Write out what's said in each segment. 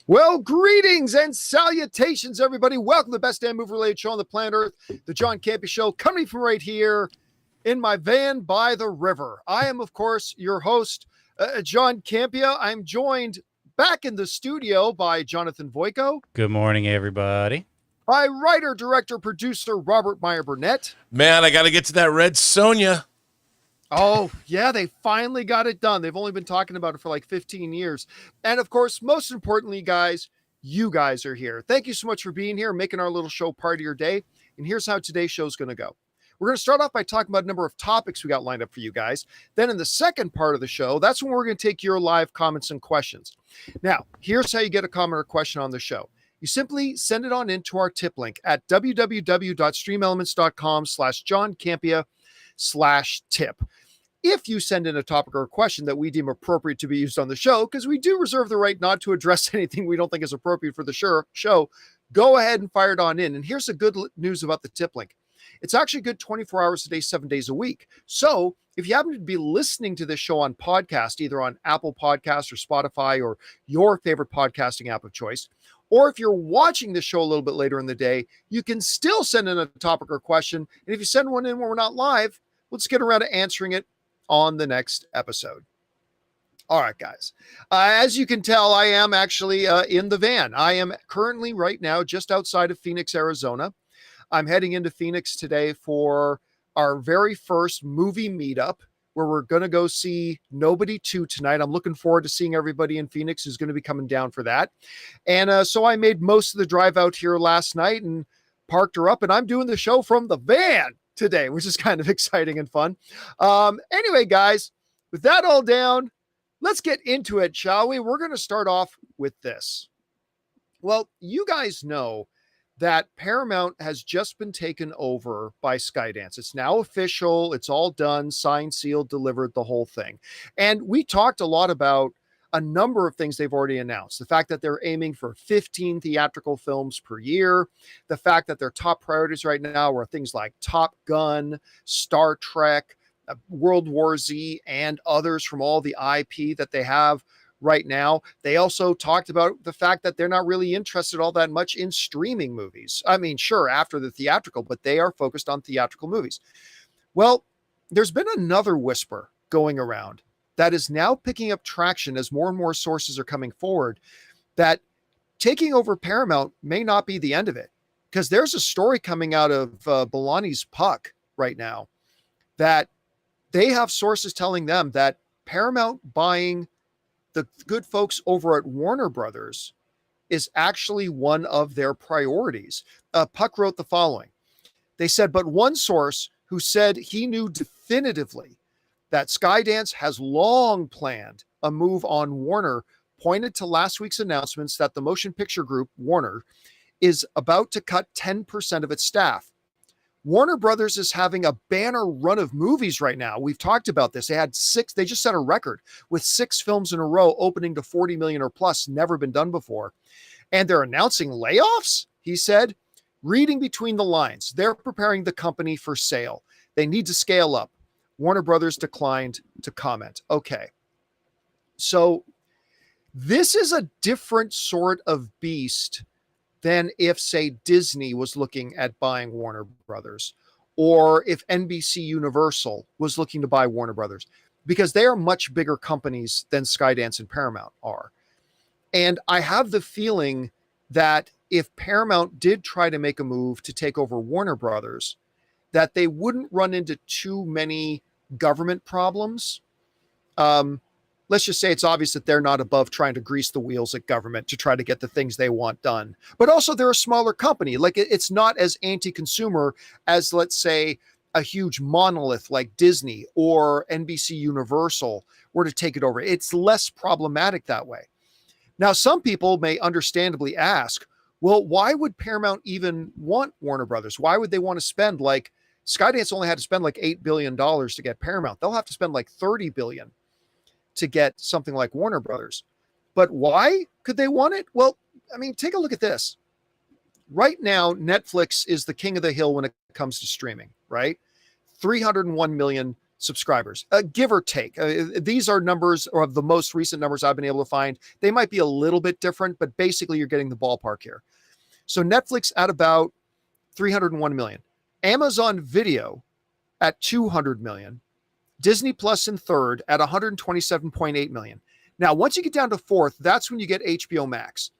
Well, greetings and salutations, everybody. Welcome to the best damn movie-related show on the planet Earth, the John Campea Show, coming from right here in my van by the river. I am, of course, your host, John Campea. I'm joined back in the studio by Jonathan Voico. Good morning, everybody. By writer, director, producer Robert Meyer Burnett. Man, I got to get to that Red Sonja. Oh, yeah, they finally got it done. They've only been talking about it for like 15 years. And of course, most importantly, guys, you guys are here. Thank you so much for being here, making our little show part of your day. And here's how today's show is going to go. We're going to start off by talking about a number of topics we got lined up for you guys. Then in the second part of the show, that's when we're going to take your live comments and questions. Now, here's how you get a comment or question on the show. You simply send it on into our tip link at www.streamelements.com/JohnCampea/tip. If you send in a topic or a question that we deem appropriate to be used on the show, because we do reserve the right not to address anything we don't think is appropriate for the show, go ahead and fire it on in. And here's the good news about the tip link. It's actually good 24 hours a day, 7 days a week. So if you happen to be listening to this show on podcast, either on Apple Podcasts or Spotify or your favorite podcasting app of choice, or if you're watching the show a little bit later in the day, you can still send in a topic or question. And if you send one in when we're not live, we'll just get around to answering it on the next episode. All right, guys. As you can tell, I am actually in the van. I am currently right now just outside of Phoenix, Arizona. I'm heading into Phoenix today for our very first movie meetup where we're going to go see Nobody 2 tonight. I'm looking forward to seeing everybody in Phoenix who's going to be coming down for that. And so I made most of the drive out here last night and parked her up, and I'm doing the show from the van today, which is kind of exciting and fun. Anyway, guys, with that all down, let's get into it, shall we? We're going to start off with this. Well, you guys know that Paramount has just been taken over by Skydance. It's now official. It's all done, signed, sealed, delivered, the whole thing. And we talked a lot about a number of things they've already announced. The fact that they're aiming for 15 theatrical films per year. The fact that their top priorities right now are things like Top Gun, Star Trek, World War Z, and others from all the IP that they have right now. They also talked about the fact that they're not really interested all that much in streaming movies. I mean, sure, after the theatrical, but they are focused on theatrical movies. Well, there's been another whisper going around that is now picking up traction as more and more sources are coming forward, that taking over Paramount may not be the end of it. Because there's a story coming out of Bellani's Puck right now that they have sources telling them that Paramount buying the good folks over at Warner Brothers is actually one of their priorities. Puck wrote the following. They said, but one source who said he knew definitively that Skydance has long planned a move on Warner pointed to last week's announcements that the motion picture group, Warner, is about to cut 10% of its staff. Warner Brothers is having a banner run of movies right now. We've talked about this. They just set a record with 6 films in a row opening to 40 million or plus, never been done before. And they're announcing layoffs, he said. Reading between the lines, they're preparing the company for sale. They need to scale up. Warner Brothers declined to comment. Okay. So this is a different sort of beast than if, say, Disney was looking at buying Warner Brothers, or if NBC Universal was looking to buy Warner Brothers, because they are much bigger companies than Skydance and Paramount are. And I have the feeling that if Paramount did try to make a move to take over Warner Brothers, that they wouldn't run into too many government problems. Let's just say it's obvious that they're not above trying to grease the wheels at government to try to get the things they want done. But also they're a smaller company. Like it's not as anti-consumer as, let's say, a huge monolith like Disney or NBC Universal were to take it over. It's less problematic that way. Now, some people may understandably ask, well, why would Paramount even want Warner Brothers? Why would they want to spend like Skydance only had to spend like $8 billion to get Paramount. They'll have to spend like $30 billion to get something like Warner Brothers. But why could they want it? Well, I mean, take a look at this. Right now, Netflix is the king of the hill when it comes to streaming, right? 301 million subscribers, give or take. These are numbers of the most recent numbers I've been able to find. They might be a little bit different, but basically you're getting the ballpark here. So Netflix at about 301 million, Amazon Video at 200 million, Disney Plus in third at 127.8 million. Now, once you get down to fourth, that's when you get HBO Max.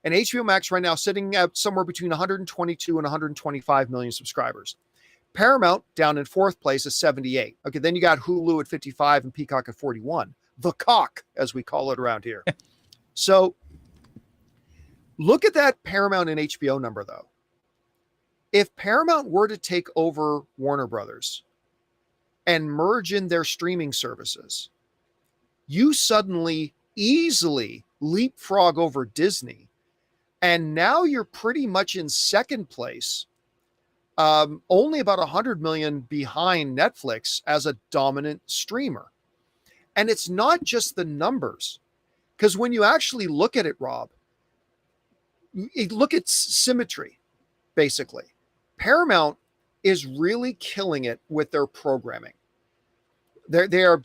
And HBO Max right now sitting at somewhere between 122 and 125 million subscribers. Paramount down in fourth place is 78. Okay, then you got Hulu at 55 and Peacock at 41. The cock, as we call it around here. So look at that Paramount and HBO number, though. If Paramount were to take over Warner Brothers and merge in their streaming services, you suddenly easily leapfrog over Disney. And now you're pretty much in second place, only about 100 million behind Netflix as a dominant streamer. And it's not just the numbers, because when you actually look at it, Rob, you look at symmetry, basically. Paramount is really killing it with their programming. They're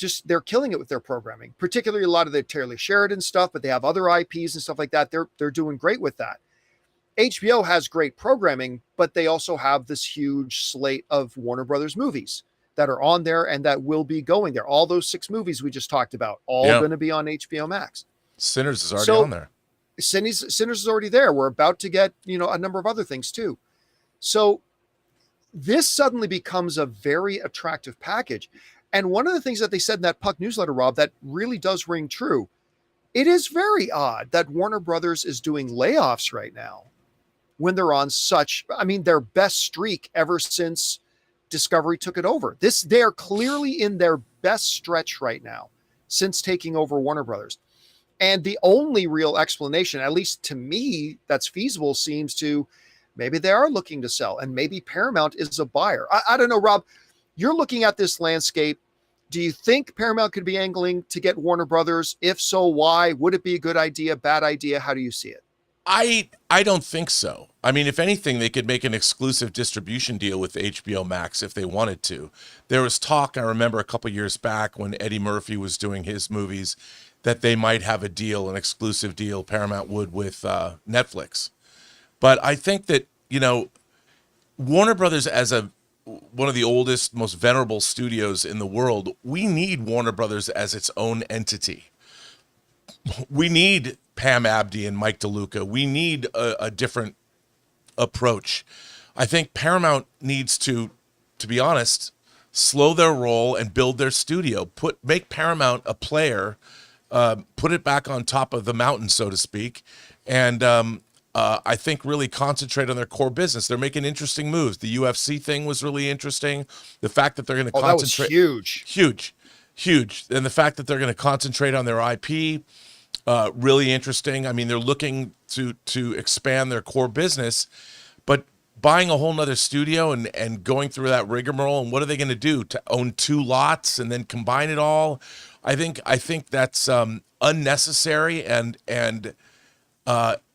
killing it with their programming, particularly a lot of the Taylor Sheridan stuff, but they have other IPs and stuff like that. They're doing great with that. HBO has great programming, but they also have this huge slate of Warner Brothers movies that are on there and that will be going there. All those 6 movies we just talked about, all going to be on HBO Max. Sinners is already on there. Sinners is already there. We're about to get, a number of other things too. So this suddenly becomes a very attractive package. And one of the things that they said in that Puck newsletter, Rob, that really does ring true. It is very odd that Warner Brothers is doing layoffs right now when they're on their best streak ever since Discovery took it over. They are clearly in their best stretch right now since taking over Warner Brothers. And the only real explanation, at least to me, that's feasible seems to maybe they are looking to sell and maybe Paramount is a buyer. I don't know, Rob, you're looking at this landscape. Do you think Paramount could be angling to get Warner Brothers? If so, why? Would it be a good idea, bad idea? How do you see it? I don't think so. I mean, if anything, they could make an exclusive distribution deal with HBO Max if they wanted to. There was talk, I remember a couple years back when Eddie Murphy was doing his movies, that they might have a deal, an exclusive deal, Paramount would, with Netflix. But I think that, Warner Brothers as one of the oldest, most venerable studios in the world, we need Warner Brothers as its own entity. We need Pam Abdi and Mike DeLuca. We need a different approach. I think Paramount needs to be honest, slow their roll and build their studio. Make Paramount a player, put it back on top of the mountain, so to speak, and I think really concentrate on their core business. They're making interesting moves. The UFC thing was really interesting. The fact that they're going to concentrate, that was huge, and the fact that they're going to concentrate on their IP. Really interesting. I mean, they're looking to expand their core business, but buying a whole nother studio and going through that rigmarole, and what are they going to do to own 2 lots and then combine it all? I think that's unnecessary, and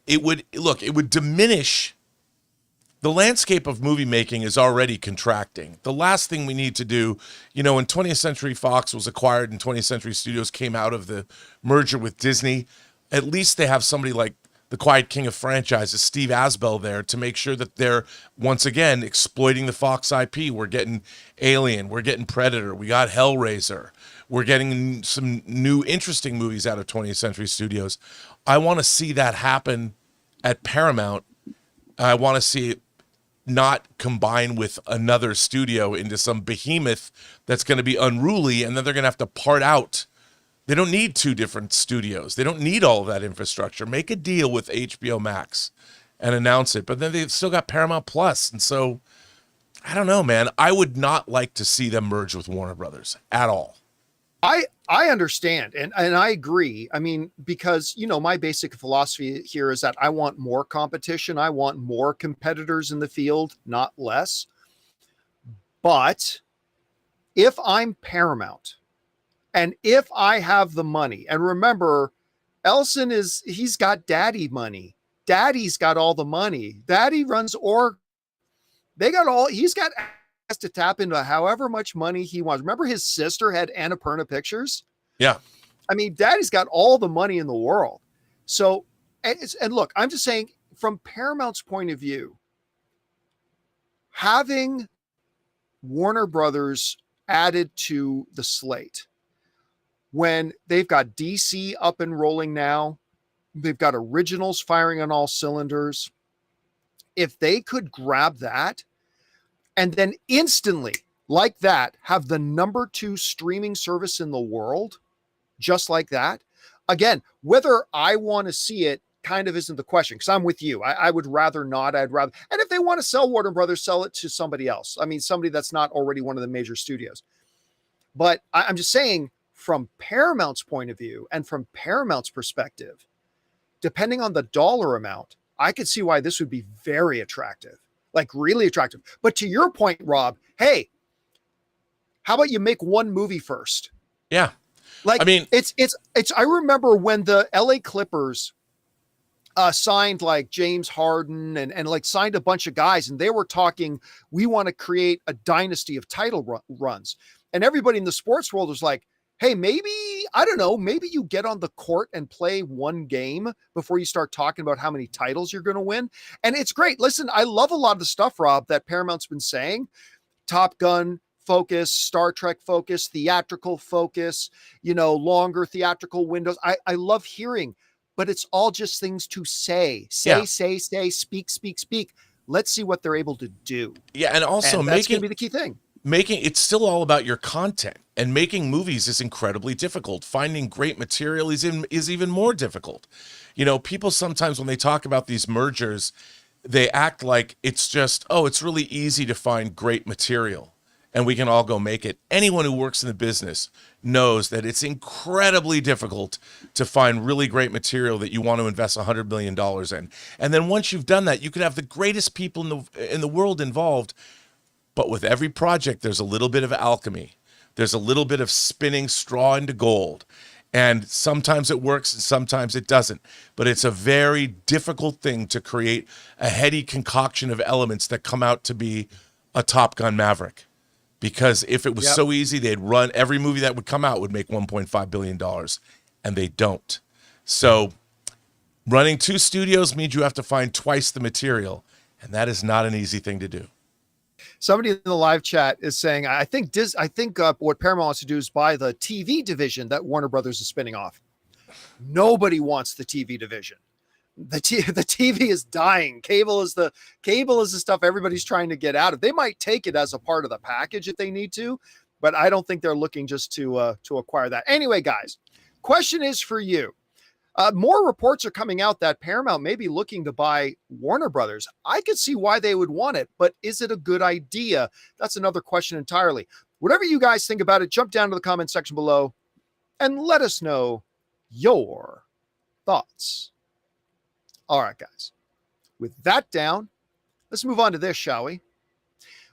it would diminish. The landscape of movie making is already contracting. The last thing we need to do, when 20th Century Fox was acquired and 20th Century Studios came out of the merger with Disney, at least they have somebody like the Quiet King of Franchises, Steve Asbell, there to make sure that they're, once again, exploiting the Fox IP. We're getting Alien. We're getting Predator. We got Hellraiser. We're getting some new interesting movies out of 20th Century Studios. I want to see that happen at Paramount. I want to see it not combine with another studio into some behemoth that's going to be unruly, and then they're going to have to part out. They don't need 2 different studios. They don't need all of that infrastructure. Make a deal with HBO Max and announce it. But then they've still got Paramount Plus. And so, I don't know, man. I would not like to see them merge with Warner Brothers at all. I understand, and I agree. I mean, because, my basic philosophy here is that I want more competition. I want more competitors in the field, not less. But if I'm Paramount and if I have the money, and remember, Elson he's got daddy money. Daddy's got all the money. Daddy runs he's got has to tap into however much money he wants. Remember his sister had Annapurna Pictures? Yeah. I mean, Daddy's got all the money in the world. So, and look, I'm just saying from Paramount's point of view, having Warner Brothers added to the slate when they've got DC up and rolling now, they've got originals firing on all cylinders. If they could grab that and then instantly, like that, have the number 2 streaming service in the world, just like that. Again, whether I want to see it kind of isn't the question, because I'm with you. I would rather not. I'd rather, and if they want to sell Warner Brothers, sell it to somebody else. I mean, somebody that's not already one of the major studios. But I'm just saying, from Paramount's point of view and from Paramount's perspective, depending on the dollar amount, I could see why this would be very attractive, like really attractive. But to your point, Rob, hey, how about you make one movie first? Yeah. Like, I mean, it's, I remember when the LA Clippers signed like James Harden and like signed a bunch of guys, and they were talking, we want to create a dynasty of title runs. And everybody in the sports world was like, hey, maybe, I don't know, maybe you get on the court and play one game before you start talking about how many titles you're going to win. And it's great. Listen, I love a lot of the stuff, Rob, that Paramount's been saying. Top Gun focus, Star Trek focus, theatrical focus, longer theatrical windows. I love hearing, but it's all just things to say, speak. Let's see what they're able to do. Yeah. And also that's going to be the key thing. It's still all about your content, and making movies is incredibly difficult. Finding great material is even more difficult. People sometimes when they talk about these mergers, they act like it's just, it's really easy to find great material and we can all go make it. Anyone who works in the business knows that it's incredibly difficult to find really great material that you want to invest $100 million in. And then once you've done that, you could have the greatest people in the world involved. But with every project, there's a little bit of alchemy. There's a little bit of spinning straw into gold. And sometimes it works and sometimes it doesn't. But it's a very difficult thing to create a heady concoction of elements that come out to be a Top Gun Maverick. Because if it was so easy, they'd run, every movie that would come out would make $1.5 billion. And they don't. So running 2 studios means you have to find twice the material. And that is not an easy thing to do. Somebody in the live chat is saying, I think what Paramount wants to do is buy the TV division that Warner Brothers is spinning off. Nobody wants the TV division. The TV is dying. Cable is the stuff everybody's trying to get out of. They might take it as a part of the package if they need to, but I don't think they're looking just to acquire that. Anyway, guys, question is for you. More reports are coming out that Paramount may be looking to buy Warner Brothers. I could see why they would want it, but is it a good idea? That's another question entirely. Whatever you guys think about it, jump down to the comment section below and let us know your thoughts. All right, guys. With that down, let's move on to this, shall we?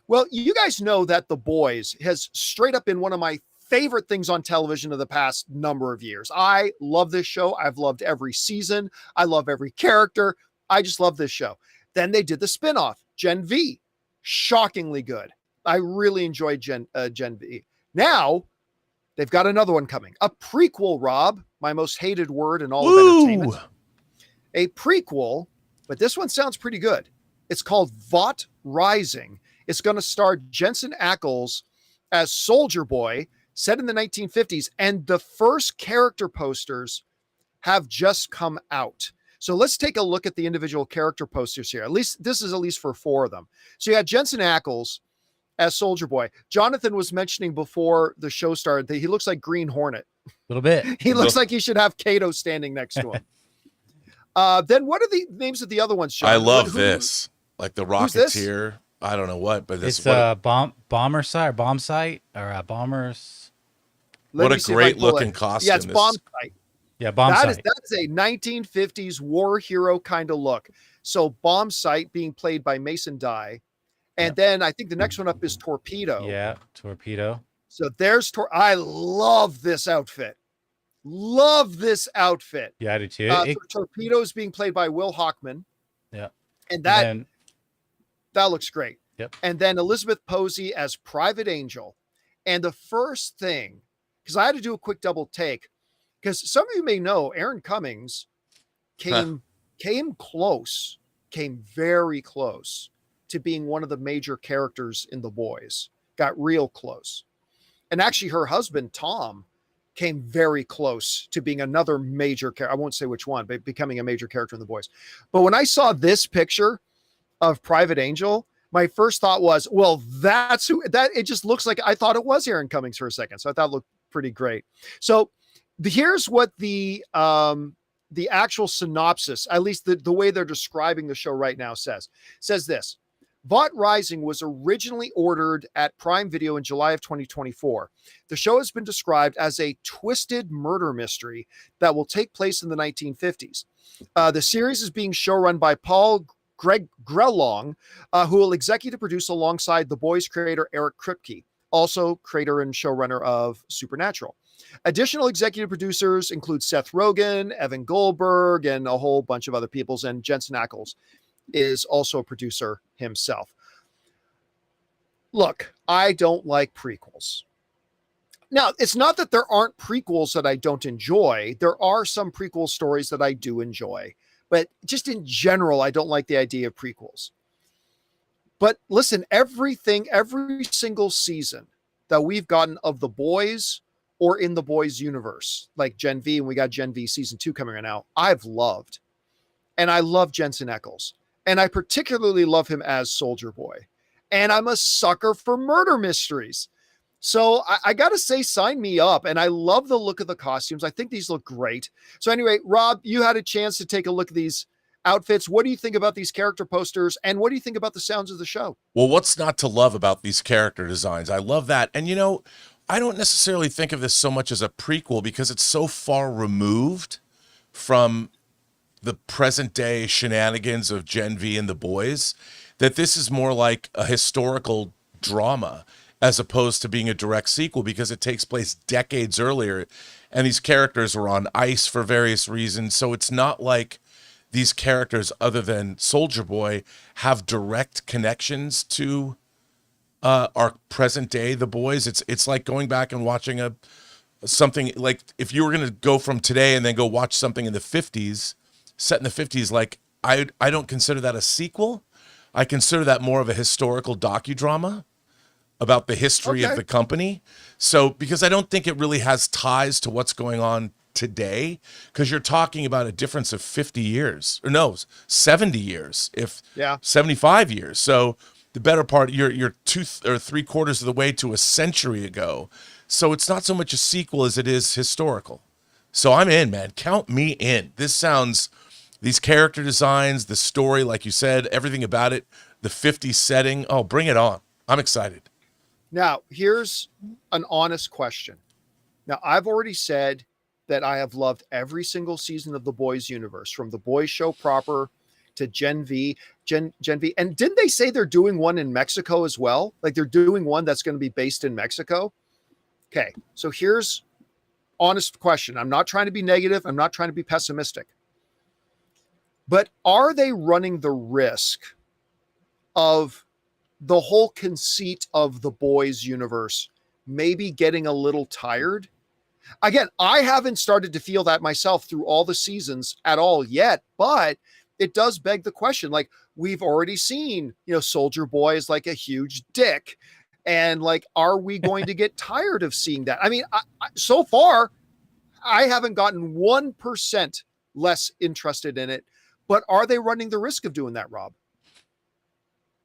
Well, you guys know that The Boys has straight up been one of my favorite things on television of the past number of years. I love this show. I've loved every season. I love every character. I just love this show. Then they did the spinoff, Gen V. Shockingly good. I really enjoyed Gen V. Now, they've got another one coming. A prequel, Rob, my most hated word in all of entertainment. A prequel, but this one sounds pretty good. It's called Vought Rising. It's going to star Jensen Ackles as Soldier Boy, set in the 1950s, and the first character posters have just come out. So let's take a look at the individual character posters here. This is at least for 4 of them. So you had Jensen Ackles as Soldier Boy. Jonathan was mentioning before the show started that he looks like Green Hornet. A little bit. He looks like he should have Kato standing next to him. Then what are the names of the other ones, John? I love this. Like the Rocketeer. I don't know what, but this is bomber site or bomb site or bombers. What a great looking costume. Yeah, it's Bomb Site. Yeah, Bomb Site. That's a 1950s war hero kind of look. So Bomb Site being played by Mason Dye. And then I think the next one up is Torpedo. Yeah, Torpedo. So there's I love this outfit. Love this outfit. Yeah, I do too. Torpedo is being played by Will Hockman. Yeah. And that looks great. Yep. and then Elizabeth Posey as Private Angel. And the first thing, because I had to do a quick double take, because some of you may know Aaron Cummings came close, came very close to being one of the major characters in The Boys. Got real close. And actually her husband, Tom, came very close to being another major character. I won't say which one, but becoming a major character in The Boys. But when I saw this picture of Private Angel, my first thought was, well, that's who that it just looks like. I thought it was Aaron Cummings for a second. So I thought it looked pretty great. So here's what the actual synopsis, at least the way they're describing the show right now, says this. Vought Rising was originally ordered at Prime Video in July of 2024. The show has been described as a twisted murder mystery that will take place in the 1950s. The series is being showrun by Paul Grelong, who will executive produce alongside The Boys creator Eric Kripke, also creator and showrunner of Supernatural. Additional executive producers include Seth Rogen, Evan Goldberg, and a whole bunch of other peoples, and Jensen Ackles is also a producer himself. Look, I don't like prequels. Now, it's not that there aren't prequels that I don't enjoy. There are some prequel stories that I do enjoy, but just in general, I don't like the idea of prequels. But listen, every single season that we've gotten of The Boys or in The Boys universe, like Gen V, and we got Gen V season 2 coming out, I've loved. And I love Jensen Ackles. And I particularly love him as Soldier Boy. And I'm a sucker for murder mysteries. So I got to say, sign me up. And I love the look of the costumes. I think these look great. So anyway, Rob, you had a chance to take a look at these outfits. What do you think about these character posters? And what do you think about the sounds of the show? Well, what's not to love about these character designs? I love that. And, you know, I don't necessarily think of this so much as a prequel because it's so far removed from the present day shenanigans of Gen V and The Boys that this is more like a historical drama as opposed to being a direct sequel, because it takes place decades earlier and these characters are on ice for various reasons. So it's not like these characters, other than Soldier Boy, have direct connections to our present day The Boys. It's like going back and watching something, like if you were going to go from today and then go watch something in the 50s, set in the 50s, like I don't consider that a sequel. I consider that more of a historical docudrama about the history of the company. So, because I don't think it really has ties to what's going on today, because you're talking about a difference of 50 years, or no, 70 years, 75 years. So the better part, you're 2 or 3/4 of the way to a century ago. So it's not so much a sequel as it is historical. So I'm in, man. Count me in. These character designs, the story, like you said, everything about it, the 50s setting. Oh, bring it on. I'm excited. Now, here's an honest question. Now, I've already said that I have loved every single season of The Boys universe, from The Boys show proper to Gen V. And didn't they say they're doing one in Mexico as well? Like they're doing one that's going to be based in Mexico? Okay, so here's honest question. I'm not trying to be negative. I'm not trying to be pessimistic. But are they running the risk of the whole conceit of The Boys universe maybe getting a little tired? Again, I haven't started to feel that myself through all the seasons at all yet, but it does beg the question. Like, we've already seen, Soldier Boy is like a huge dick. And like, are we going to get tired of seeing that? I mean, so far, I haven't gotten 1% less interested in it. But are they running the risk of doing that, Rob?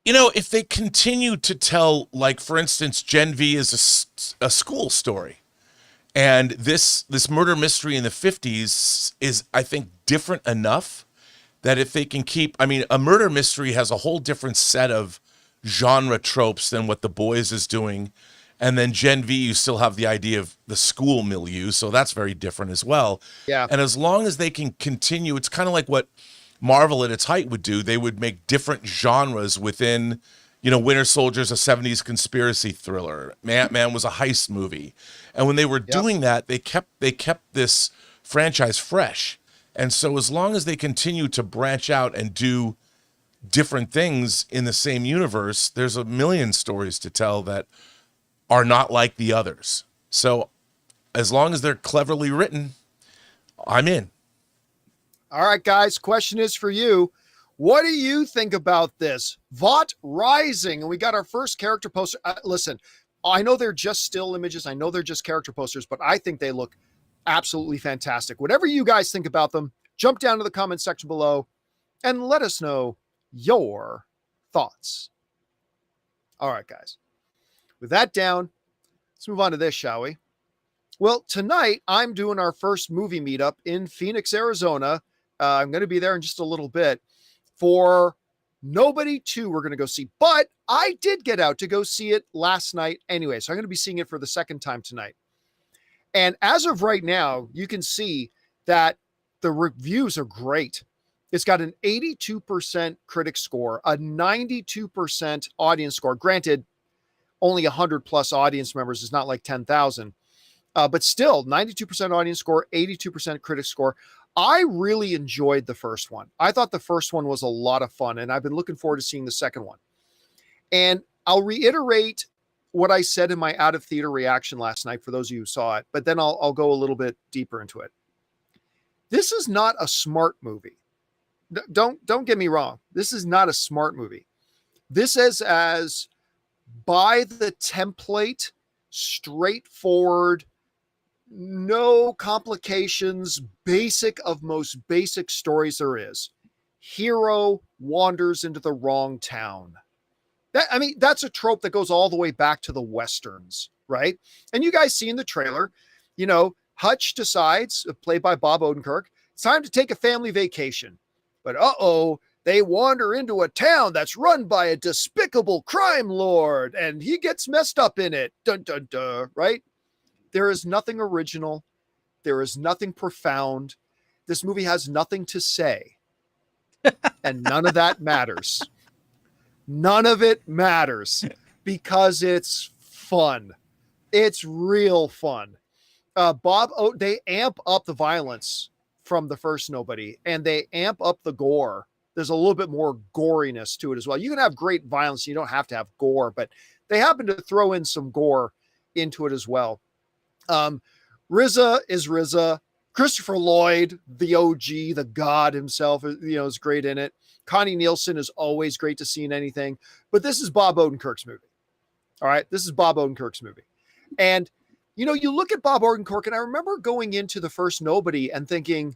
If they continue to tell, like, for instance, Gen V is a school story, and this murder mystery in the 50s is, I think, different enough that if they can keep, I mean, a murder mystery has a whole different set of genre tropes than what The Boys is doing. And then Gen V, you still have the idea of the school milieu, so that's very different as well. Yeah. And as long as they can continue, it's kind of like what Marvel at its height would do. They would make different genres within, Winter Soldier's a 70s conspiracy thriller. Ant-Man was a heist movie. And when they were doing that, they kept this franchise fresh. And so as long as they continue to branch out and do different things in the same universe, there's a million stories to tell that are not like the others. So as long as they're cleverly written, I'm in. All right, guys, question is for you. What do you think about this? Vought Rising. And we got our first character poster. Listen, I know they're just still images. I know they're just character posters, but I think they look absolutely fantastic. Whatever you guys think about them, jump down to the comment section below and let us know your thoughts. All right, guys. With that down, let's move on to this, shall we? Well, tonight I'm doing our first movie meetup in Phoenix, Arizona. I'm going to be there in just a little bit for Nobody 2 we're going to go see. But I did get out to go see it last night anyway, so I'm going to be seeing it for the second time tonight. And as of right now, you can see that the reviews are great. It's got an 82% critic score, a 92% audience score. Granted, only 100 plus audience members is not like 10,000. But still, 92% audience score, 82% critic score. I really enjoyed the first one. I thought the first one was a lot of fun, and I've been looking forward to seeing the second one. And I'll reiterate what I said in my out of theater reaction last night for those of you who saw it, but then I'll go a little bit deeper into it. This is not a smart movie. Don't get me wrong. This is not a smart movie. This is as by the template, straightforward, no complications, basic of most basic stories there is. Hero wanders into the wrong town. That's a trope that goes all the way back to the Westerns, right? And you guys see in the trailer, Hutch decides, played by Bob Odenkirk, it's time to take a family vacation. But they wander into a town that's run by a despicable crime lord, and he gets messed up in it. Dun, dun, dun, right? There is nothing original. There is nothing profound. This movie has nothing to say. And none of that matters. None of it matters because it's fun. It's real fun. They amp up the violence from the first Nobody, and they amp up the gore. There's a little bit more goriness to it as well. You can have great violence. You don't have to have gore, but they happen to throw in some gore into it as well. RZA is RZA. Christopher Lloyd, the OG, the God himself, is great in it. Connie Nielsen is always great to see in anything, but this is Bob Odenkirk's movie. All right. This is Bob Odenkirk's movie. And, you look at Bob Odenkirk, and I remember going into the first Nobody and thinking,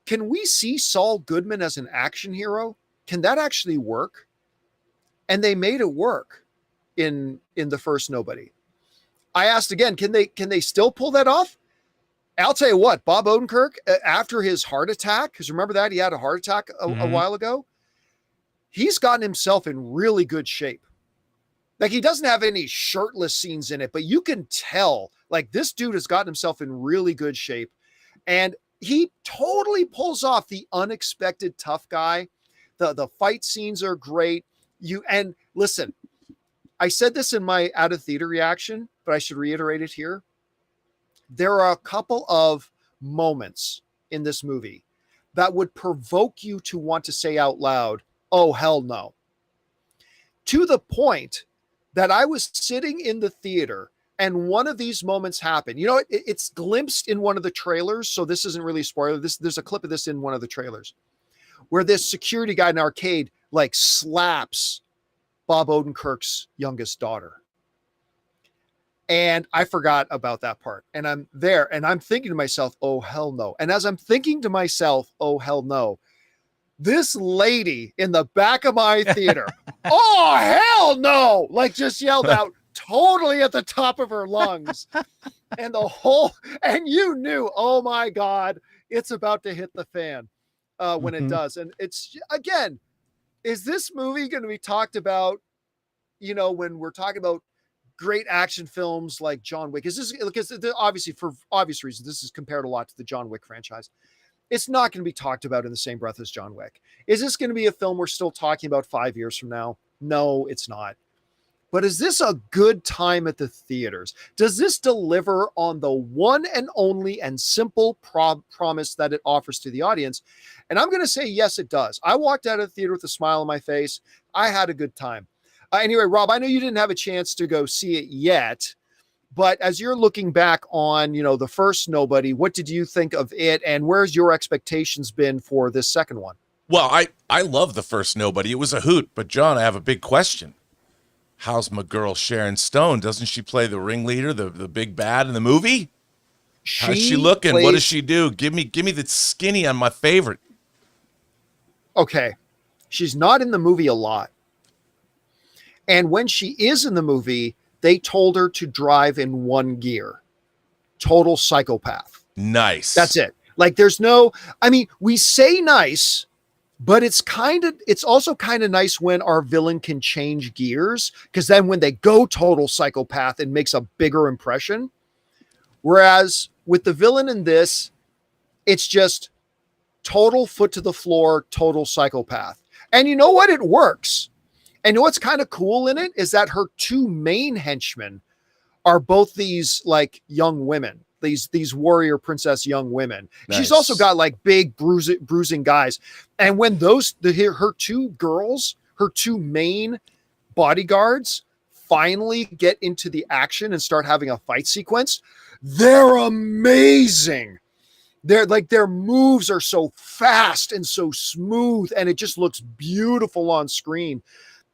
can we see Saul Goodman as an action hero? Can that actually work? And they made it work in the first Nobody. I asked again, can they still pull that off? I'll tell you what, Bob Odenkirk, after his heart attack, because remember that he had a heart attack a while ago, he's gotten himself in really good shape. Like, he doesn't have any shirtless scenes in it, but you can tell, like, this dude has gotten himself in really good shape. And he totally pulls off the unexpected tough guy. The fight scenes are great. And listen, I said this in my out of theater reaction, but I should reiterate it here. There are a couple of moments in this movie that would provoke you to want to say out loud, oh, hell no. To the point that I was sitting in the theater and one of these moments happened. It's glimpsed in one of the trailers, so this isn't really a spoiler. There's a clip of this in one of the trailers where this security guy in an arcade slaps Bob Odenkirk's youngest daughter. And I forgot about that part. And I'm there and I'm thinking to myself, oh, hell no. And as I'm thinking to myself, oh, hell no, this lady in the back of my theater, oh, hell no, just yelled out totally at the top of her lungs. And you knew, oh my God, it's about to hit the fan when it does. And it's, again, is this movie going to be talked about, when we're talking about great action films like John Wick? Is this, because obviously for obvious reasons, this is compared a lot to the John Wick franchise. It's not going to be talked about in the same breath as John Wick. Is this going to be a film we're still talking about 5 years from now? No, it's not. but is this a good time at the theaters? Does this deliver on the one and only and simple promise that it offers to the audience? And I'm going to say, yes, it does. I walked out of the theater with a smile on my face. I had a good time. Anyway, Rob, I know you didn't have a chance to go see it yet, but as you're looking back on, the first Nobody, what did you think of it? And where's your expectations been for this second one? Well, I love the first Nobody. It was a hoot. But, John, I have a big question. How's my girl Sharon Stone? Doesn't she play the ringleader, the big bad in the movie? How's she looking? What does she do? Give me the skinny on my favorite. Okay. She's not in the movie a lot. And when she is in the movie, they told her to drive in one gear. Total psychopath. Nice. That's it. Like there's no, we say nice, but it's also kind of nice when our villain can change gears, because then when they go total psychopath, it makes a bigger impression. Whereas with the villain in this, it's just total foot to the floor, total psychopath. And you know what? It works. And what's kind of cool in it is that her two main henchmen are both these like young women, these warrior princess young women. Nice. She's also got like big bruising guys. And when her two main bodyguards finally get into the action and start having a fight sequence, they're amazing. Their moves are so fast and so smooth, and it just looks beautiful on screen.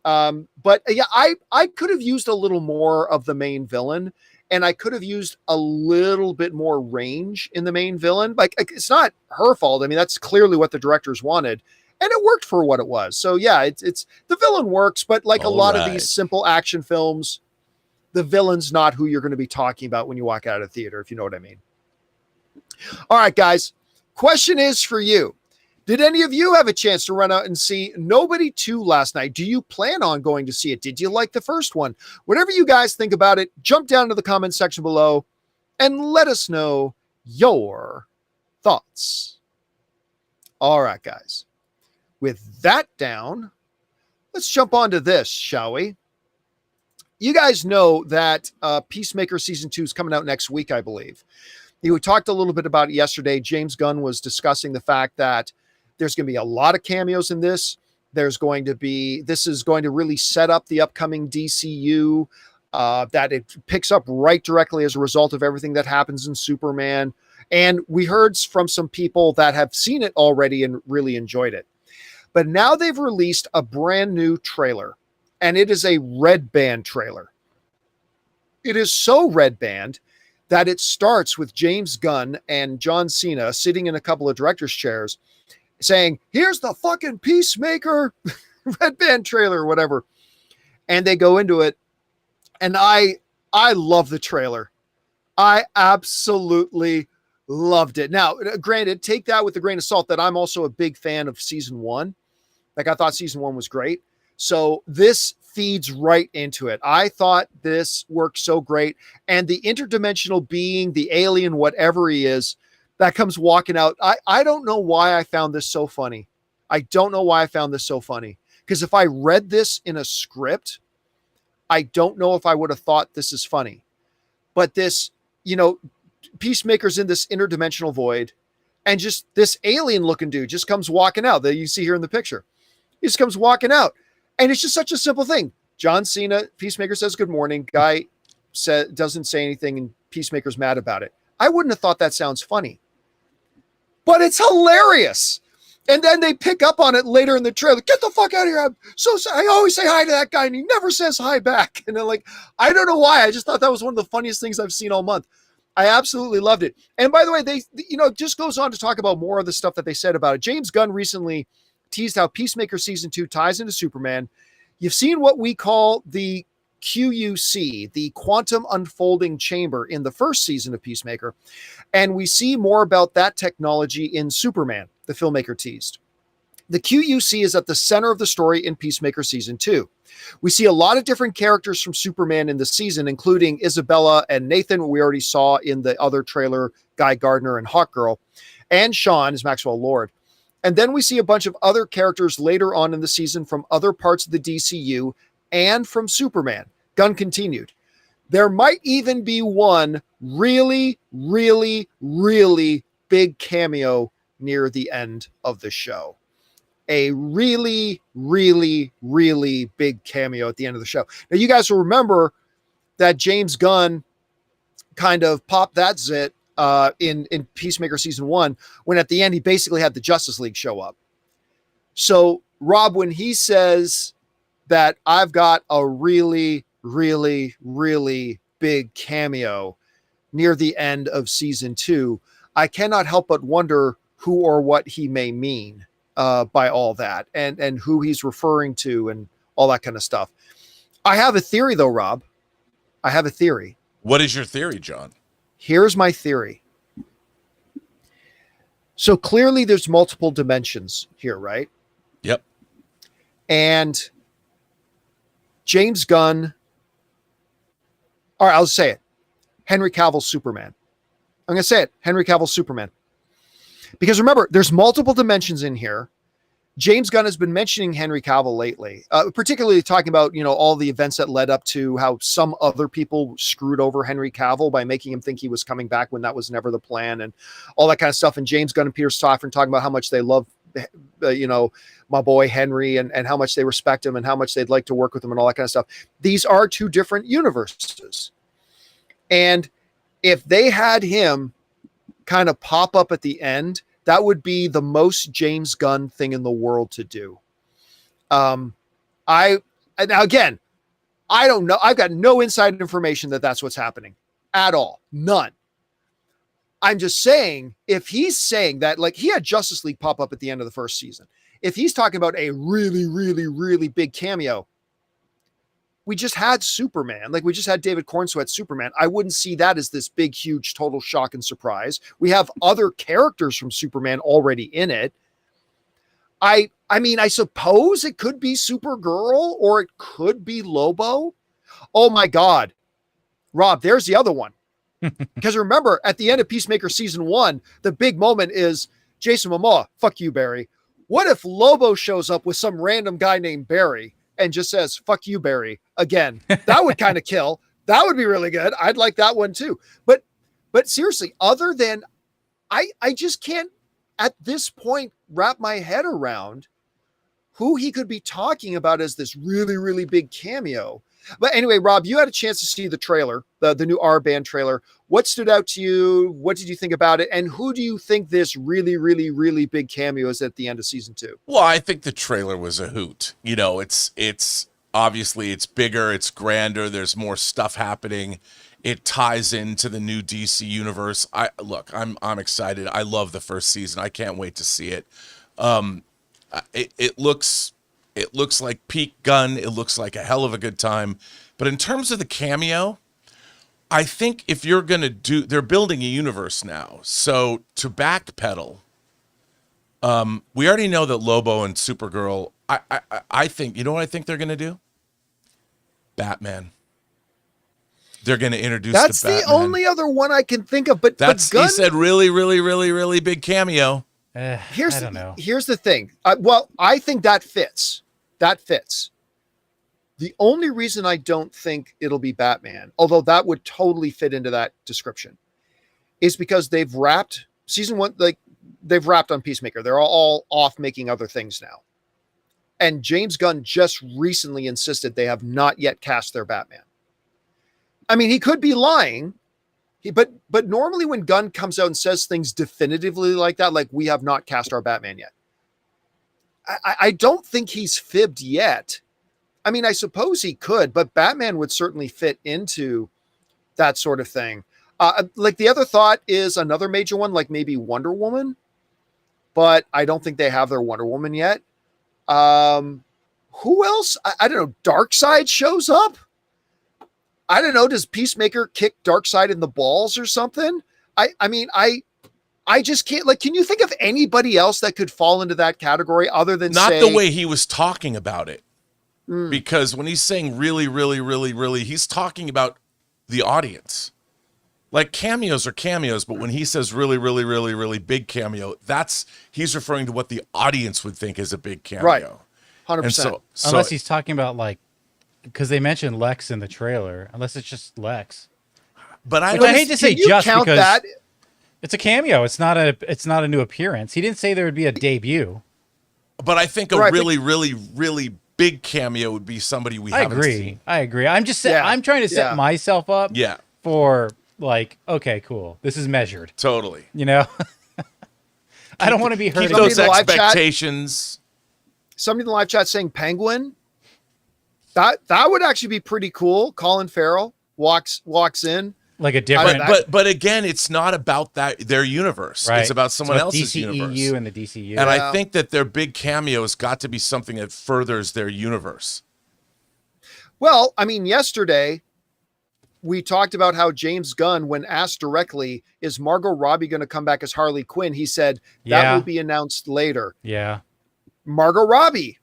But yeah, I could have used a little more of the main villain, and I could have used a little bit more range in the main villain. Like it's not her fault. That's clearly what the directors wanted, and it worked for what it was. So yeah, it's the villain works, but like a lot of these simple action films, the villain's not who you're going to be talking about when you walk out of the theater, if you know what I mean. All right, guys, question is for you. Did any of you have a chance to run out and see Nobody 2 last night? Do you plan on going to see it? Did you like the first one? Whatever you guys think about it, jump down to the comment section below and let us know your thoughts. All right, guys. With that down, let's jump on to this, shall we? You guys know that Peacemaker Season 2 is coming out next week, I believe. We talked a little bit about it yesterday. James Gunn was discussing the fact that there's going to be a lot of cameos in this. This is going to really set up the upcoming DCU, that it picks up right directly as a result of everything that happens in Superman. And we heard from some people that have seen it already and really enjoyed it. But now they've released a brand new trailer, and it is a red band trailer. It is so red band that it starts with James Gunn and John Cena sitting in a couple of director's chairs saying, "Here's the fucking Peacemaker red band trailer," or whatever. And they go into it. And I love the trailer. I absolutely loved it. Now, granted, take that with a grain of salt that I'm also a big fan of season 1. Like I thought season 1 was great. So this feeds right into it. I thought this worked so great. And the interdimensional being, the alien, whatever he is, that comes walking out. I don't know why I found this so funny. I don't know why I found this so funny. Because if I read this in a script, I don't know if I would have thought this is funny. But this, Peacemaker's in this interdimensional void, and just this alien looking dude just comes walking out that you see here in the picture. He just comes walking out. And it's just such a simple thing. John Cena, Peacemaker says good morning. Guy doesn't say anything, and Peacemaker's mad about it. I wouldn't have thought that sounds funny. But it's hilarious. And then they pick up on it later in the trailer. Get the fuck out of here. I'm so sorry. I always say hi to that guy, and he never says hi back. And they're like, I don't know why. I just thought that was one of the funniest things I've seen all month. I absolutely loved it. And by the way, they, just goes on to talk about more of the stuff that they said about it. James Gunn recently teased how Peacemaker Season 2 ties into Superman. You've seen what we call the QUC, the Quantum Unfolding Chamber, in the first season of Peacemaker. And we see more about that technology in Superman, the filmmaker teased. The QUC is at the center of the story in Peacemaker Season 2. We see a lot of different characters from Superman in the season, including Isabella and Nathan, we already saw in the other trailer, Guy Gardner and Hawkgirl, and Sean as Maxwell Lord. And then we see a bunch of other characters later on in the season from other parts of the DCU and from Superman. Gunn continued, there might even be one really, really, really big cameo near the end of the show. A really, really, really big cameo at the end of the show. Now, you guys will remember that James Gunn kind of popped that zit in Peacemaker season 1, when at the end he basically had the Justice League show up. So, Rob, when he says that I've got a really, really, really big cameo near the end of season 2, I cannot help but wonder who or what he may mean by all that, and who he's referring to and all that kind of stuff. I have a theory though, Rob. I have a theory. What is your theory, John? Here's my theory. So clearly there's multiple dimensions here, right? Yep. And James Gunn, all right, I'll say it. Henry Cavill's Superman. I'm going to say it. Henry Cavill's Superman. Because remember, there's multiple dimensions in here. James Gunn has been mentioning Henry Cavill lately, particularly talking about, all the events that led up to how some other people screwed over Henry Cavill by making him think he was coming back when that was never the plan, and all that kind of stuff. And James Gunn and Peter Safran talking about how much they love, my boy Henry, and how much they respect him and how much they'd like to work with him and all that kind of stuff. These are two different universes. And if they had him kind of pop up at the end, that would be the most James Gunn thing in the world to do. Now again, I don't know. I've got no inside information that that's what's happening at all. None. I'm just saying, if he's saying that, like, he had Justice League pop up at the end of the first season. If he's talking about a really, really, really big cameo, we just had Superman. Like, we just had David Cornsweet Superman. I wouldn't see that as this big, huge, total shock and surprise. We have other characters from Superman already in it. I mean, I suppose it could be Supergirl, or it could be Lobo. Oh my God. Rob, there's the other one. Because remember, at the end of Peacemaker season 1, the big moment is Jason Momoa, fuck you, Barry. What if Lobo shows up with some random guy named Barry and just says, fuck you, Barry, again? That would kind of kill. That would be really good. I'd like that one too. But seriously, other than, I just can't at this point wrap my head around who he could be talking about as this really, really big cameo. But anyway, Rob, you had a chance to see the trailer, the new R-Band trailer. What stood out to you? What did you think about it? And who do you think this really, really, really big cameo is at the end of season 2? Well, I think the trailer was a hoot. It's obviously it's bigger, it's grander, there's more stuff happening. It ties into the new DC universe. I'm excited. I love the first season. I can't wait to see it. It looks like peak Gunn. It looks like a hell of a good time. But in terms of the cameo, I think if you're going to they're building a universe now. So to backpedal, we already know that Lobo and Supergirl, I think, you know what I think they're going to do? Batman. They're going to introduce That's the Batman. the only other one I can think of. But Gunn, he said really, really, really, really big cameo. I don't know. Here's the thing. I think that fits. That fits. The only reason I don't think it'll be Batman, although that would totally fit into that description, is because they've wrapped season 1, like they've wrapped on Peacemaker. They're all off making other things now. And James Gunn just recently insisted they have not yet cast their Batman. I mean, he could be lying. But normally when Gunn comes out and says things definitively like that, like we have not cast our Batman yet, I don't think he's fibbed yet. I mean, I suppose he could, but Batman would certainly fit into that sort of thing. Like the other thought is another major one, like maybe Wonder Woman, but I don't think they have their Wonder Woman yet. Who else? I don't know. Darkseid shows up. I don't know. Does Peacemaker kick Darkseid in the balls or something? I just can't, like, can you think of anybody else that could fall into that category other than not the way he was talking about it? Because when he's saying really, really, really, really, he's talking about the audience. Like cameos are cameos, but when he says really, really, really, really big cameo, he's referring to what the audience would think is a big cameo. Right. 100%. And so unless he's talking about like because they mentioned Lex in the trailer, unless it's just Lex. But I Which don't I hate to Can say you just count because that? it's a cameo. It's not a new appearance. He didn't say there would be a debut. But I think a Right, but- really, really, really big cameo would be somebody we I haven't agree. seen. I agree. I'm just Yeah, I'm trying to set yeah. myself up Yeah, for like, okay, cool. This is measured. totally. You know? I don't want to be hurt. Keep again. those in the live chat- expectations. Somebody in the live chat saying Penguin. That would actually be pretty cool. Colin Farrell walks in. Like a different But again, it's not about their universe. right. It's about someone It's else's DCEU universe. and the DCU. And Yeah. I think that their big cameo has got to be something that furthers their universe. Well, I mean, yesterday we talked about how James Gunn, when asked directly, is Margot Robbie going to come back as Harley Quinn? He said that Yeah. will be announced later. Yeah. Margot Robbie.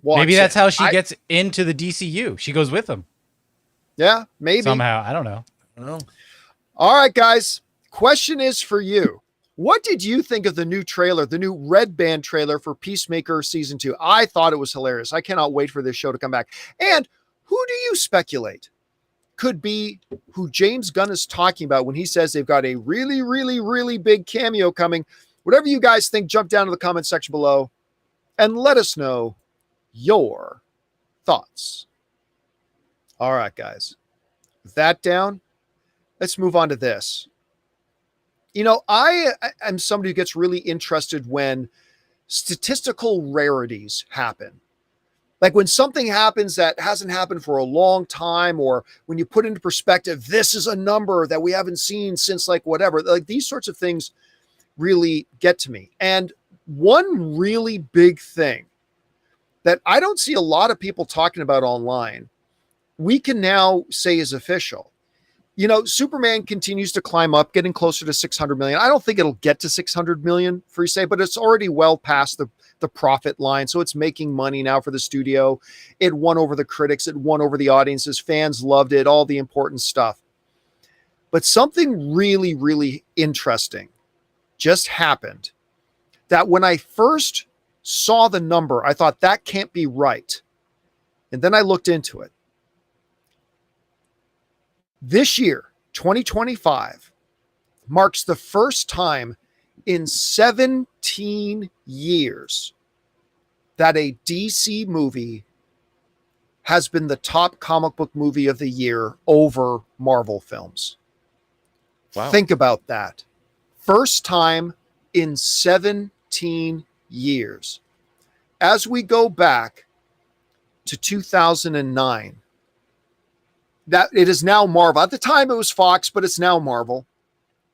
Maybe that's how she I- gets into the DCU. She goes with them Yeah, maybe. somehow. I don't know. Well, All right, guys. Question is for you. What did you think of the new trailer, the new Red Band trailer for Peacemaker Season 2? I thought it was hilarious. I cannot wait for this show to come back. And who do you speculate could be who James Gunn is talking about when he says they've got a really, really, really big cameo coming? Whatever you guys think, jump down to the comment section below and let us know your thoughts. All right, guys. With that down, let's move on to this. You know, I am somebody who gets really interested when statistical rarities happen. Like when something happens that hasn't happened for a long time, or when you put into perspective, this is a number that we haven't seen since like whatever, like these sorts of things really get to me. And one really big thing that I don't see a lot of people talking about online, we can now say is official. You know, Superman continues to climb up, getting closer to 600 million. I don't think it'll get to 600 million for say, but it's already well past the profit line. So it's making money now for the studio. It won over the critics. It won over the audiences. Fans loved it, all the important stuff. But something really, really interesting just happened that when I first saw the number, I thought that can't be right. And then I looked into it. This year, 2025, marks the first time in 17 years that a DC movie has been the top comic book movie of the year over Marvel films. Wow. Think about that. First time in 17 years. As we go back to 2009, that it is now Marvel. At the time it was Fox, but it's now Marvel.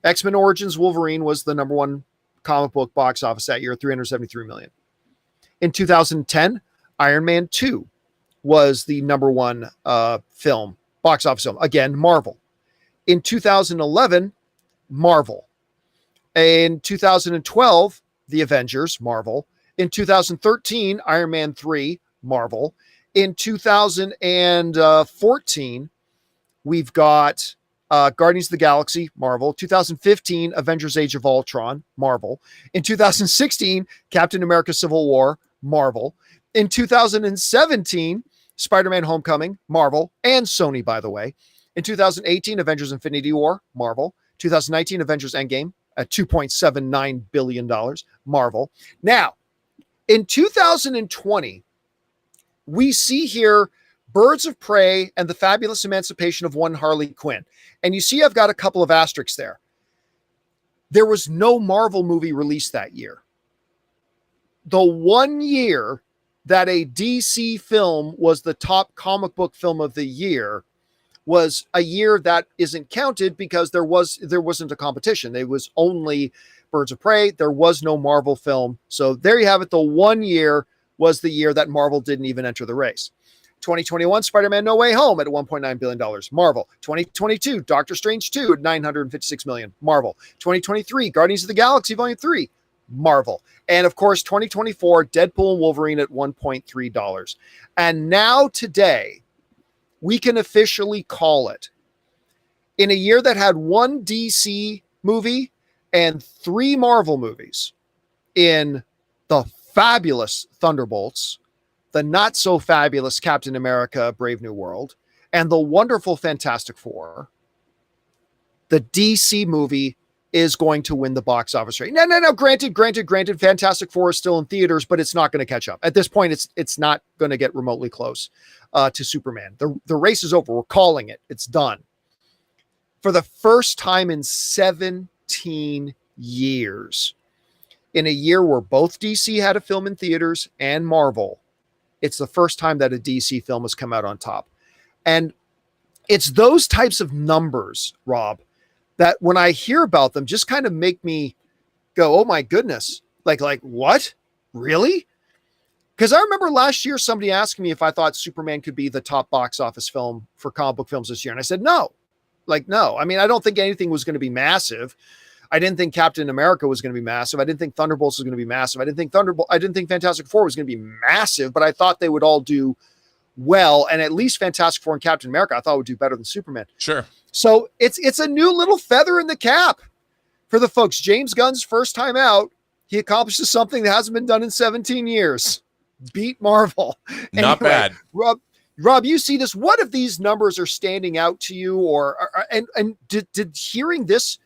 X-Men Origins Wolverine was the number one comic book box office that year, 373 million. In 2010, Iron Man 2 was the number one film, box office film. Again, Marvel. In 2011, Marvel. In 2012, The Avengers, Marvel. In 2013, Iron Man 3, Marvel. In 2014, we've got Guardians of the Galaxy, Marvel. 2015, Avengers Age of Ultron, Marvel. In 2016, Captain America Civil War, Marvel. In 2017, Spider-Man Homecoming, Marvel, and Sony, by the way. In 2018, Avengers Infinity War, Marvel. 2019, Avengers Endgame at $2.79 billion, Marvel. Now, in 2020, we see here Birds of Prey and the Fabulous Emancipation of One Harley Quinn. And you see I've got a couple of asterisks there. There was no Marvel movie released that year. The one year that a DC film was the top comic book film of the year was a year that isn't counted because there wasn't a competition. It was only Birds of Prey. There was no Marvel film. So there you have it. The one year was the year that Marvel didn't even enter the race. 2021, Spider-Man No Way Home at $1.9 billion, Marvel. 2022, Doctor Strange 2 at $956 million, Marvel. 2023, Guardians of the Galaxy Volume 3, Marvel. And of course, 2024, Deadpool and Wolverine at $1.3. And now today, we can officially call it, in a year that had one DC movie and 3 Marvel movies in the fabulous Thunderbolts, the not so fabulous Captain America, Brave New World, and the wonderful Fantastic Four, the DC movie is going to win the box office rate. No. Granted. Fantastic Four is still in theaters, but it's not going to catch up. At this point, it's not going to get remotely close to Superman. The race is over. We're calling it. It's done. For the first time in 17 years, in a year where both DC had a film in theaters and Marvel, it's the first time that a DC film has come out on top. And it's those types of numbers, Rob, that when I hear about them just kind of make me go, oh my goodness, like what? Really? Because I remember last year somebody asking me if I thought Superman could be the top box office film for comic book films this year. And I said, no. No. I mean, I don't think anything was going to be massive. I didn't think Captain America was going to be massive. I didn't think Thunderbolts was going to be massive. I didn't think Fantastic Four was going to be massive, but I thought they would all do well. And at least Fantastic Four and Captain America, I thought would do better than Superman. Sure. So it's a new little feather in the cap for the folks. James Gunn's first time out, he accomplishes something that hasn't been done in 17 years. Beat Marvel. Not bad. Rob, you see this. What if these numbers are standing out to you, and did hearing this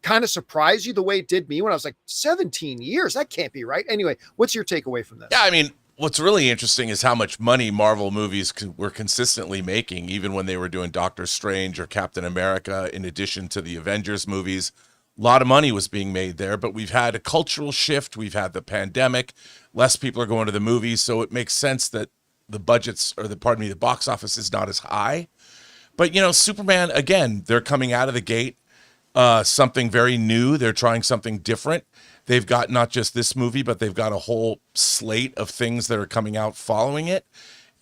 kind of surprise you the way it did me when I was like 17 years? That can't be right. Anyway, what's your takeaway from this? Yeah, I mean, what's really interesting is how much money Marvel movies were consistently making, even when they were doing Doctor Strange or Captain America, in addition to the Avengers movies. A lot of money was being made there, but we've had a cultural shift. We've had the pandemic. Less people are going to the movies, so it makes sense that the box office is not as high. But, Superman, again, they're coming out of the gate, something very new. They're trying something different. They've got not just this movie, but they've got a whole slate of things that are coming out following it.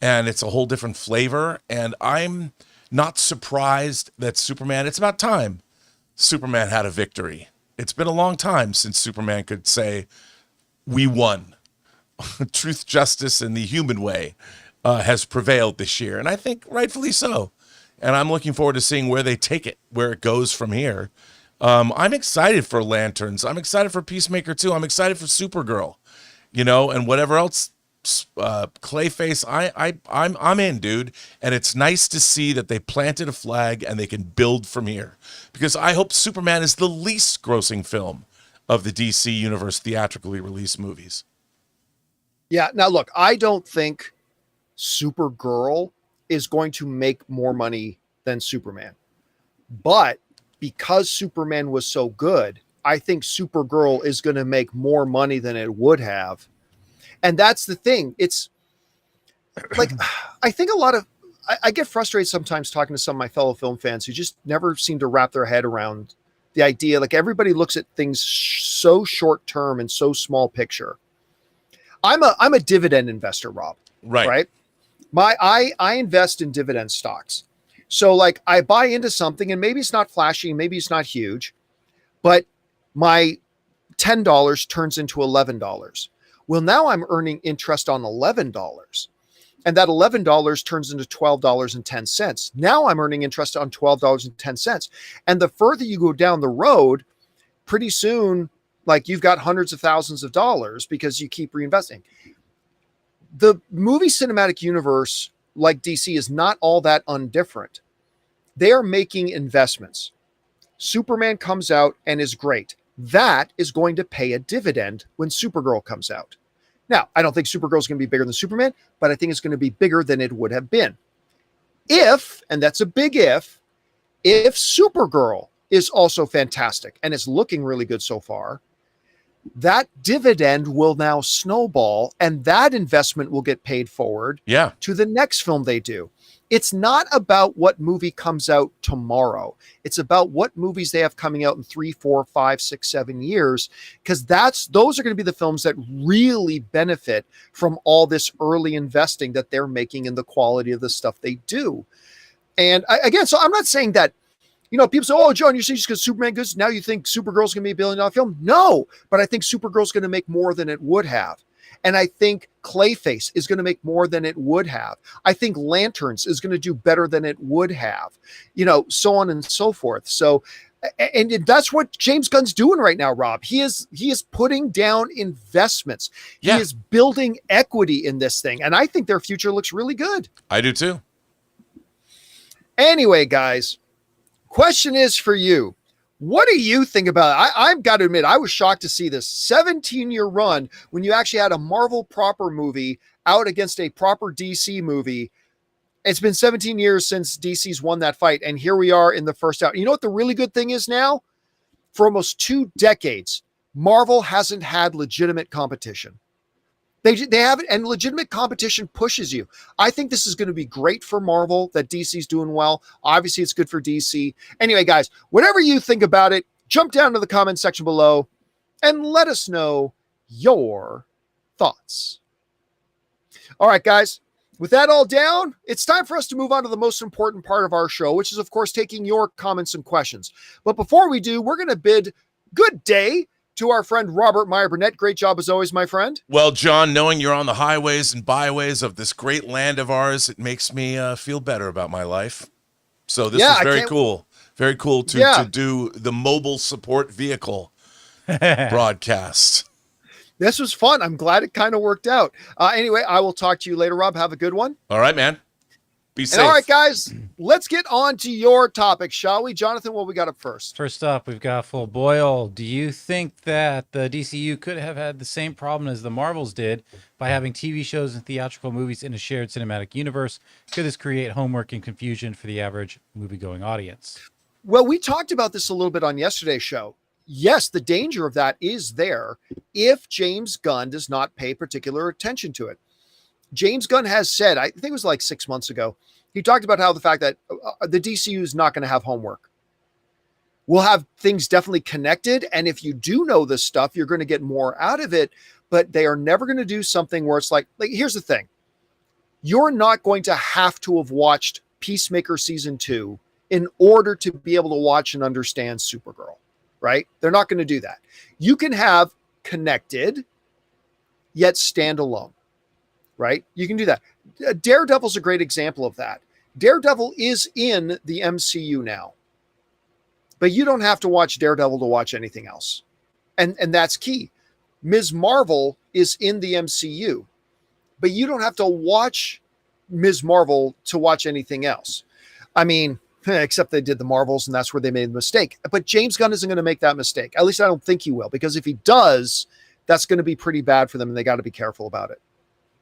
And it's a whole different flavor. And I'm not surprised that Superman, it's about time Superman had a victory. It's been a long time since Superman could say, we won. Truth, justice, and the human way has prevailed this year. And I think rightfully so. And I'm looking forward to seeing where they take it, where it goes from here. I'm excited for Lanterns. I'm excited for Peacemaker too. I'm excited for Supergirl, and whatever else. Clayface, I'm in, dude. And it's nice to see that they planted a flag and they can build from here, because I hope Superman is the least grossing film of the DC Universe theatrically released movies. Yeah. Now, look, I don't think Supergirl is going to make more money than Superman, but because Superman was so good, I think Supergirl is going to make more money than it would have. And that's the thing. It's like, I think I get frustrated sometimes talking to some of my fellow film fans who just never seem to wrap their head around the idea. Like, everybody looks at things so short term and so small picture. I'm a dividend investor, Rob. Right. I invest in dividend stocks. So like, I buy into something and maybe it's not flashy, maybe it's not huge, but my $10 turns into $11. Well, now I'm earning interest on $11, and that $11 turns into $12.10. Now I'm earning interest on $12.10. And the further you go down the road, pretty soon, like, you've got hundreds of thousands of dollars because you keep reinvesting. The movie cinematic universe, like DC, is not all that undifferent. They are making investments. Superman comes out and is great. That is going to pay a dividend when Supergirl comes out. Now, I don't think Supergirl is going to be bigger than Superman, but I think it's going to be bigger than it would have been. If, and that's a big if Supergirl is also fantastic and it's looking really good so far, that dividend will now snowball, and that investment will get paid forward to the next film they do. It's not about what movie comes out tomorrow. It's about what movies they have coming out in 3, 4, 5, 6, 7 years, because those are going to be the films that really benefit from all this early investing that they're making in the quality of the stuff they do. And again, so I'm not saying that, people say, oh, John, you're saying just because Superman goes, now you think Supergirl's going to be $1 billion film? No, but I think Supergirl's going to make more than it would have. And I think Clayface is going to make more than it would have. I think Lanterns is going to do better than it would have, so on and so forth. So And that's what James Gunn's doing right now, Rob. He is putting down investments. Yeah. He is building equity in this thing. And I think their future looks really good. I do too. Anyway, guys, question is for you. What do you think about it? I've got to admit, I was shocked to see this 17-year run when you actually had a Marvel proper movie out against a proper DC movie. It's been 17 years since DC's won that fight, and here we are in the first out. You know what the really good thing is now? For almost 2 decades, Marvel hasn't had legitimate competition. They haven't, and legitimate competition pushes you. I think this is going to be great for Marvel that DC's doing well. Obviously, it's good for DC. Anyway, guys, whatever you think about it, jump down to the comment section below and let us know your thoughts. All right, guys. With that all down, it's time for us to move on to the most important part of our show, which is, of course, taking your comments and questions. But before we do, we're going to bid good day to our friend Robert Meyer Burnett. Great job as always, my friend. Well, John, knowing you're on the highways and byways of this great land of ours, it makes me feel better about my life. So this is very cool. Very cool to do the mobile support vehicle broadcast. This was fun. I'm glad it kind of worked out. Anyway, I will talk to you later, Rob. Have a good one. All right, man. Be safe. And all right, guys, let's get on to your topic, shall we? Jonathan, what we got up first? First up, we've got Full Boyle. Do you think that the DCU could have had the same problem as the Marvels did by having TV shows and theatrical movies in a shared cinematic universe? Could this create homework and confusion for the average movie-going audience? Well, we talked about this a little bit on yesterday's show. Yes, the danger of that is there if James Gunn does not pay particular attention to it. James Gunn has said, I think it was like 6 months ago, he talked about how the fact that the DCU is not going to have homework. We'll have things definitely connected. And if you do know this stuff, you're going to get more out of it. But they are never going to do something where it's like, here's the thing. You're not going to have to have watched Peacemaker season 2 in order to be able to watch and understand Supergirl. Right? They're not going to do that. You can have connected, yet standalone. Right? You can do that. Daredevil's a great example of that. Daredevil is in the MCU now. But you don't have to watch Daredevil to watch anything else. And that's key. Ms. Marvel is in the MCU. But you don't have to watch Ms. Marvel to watch anything else. I mean, except they did the Marvels, and that's where they made the mistake. But James Gunn isn't going to make that mistake. At least I don't think he will, because if he does, that's going to be pretty bad for them, and they got to be careful about it.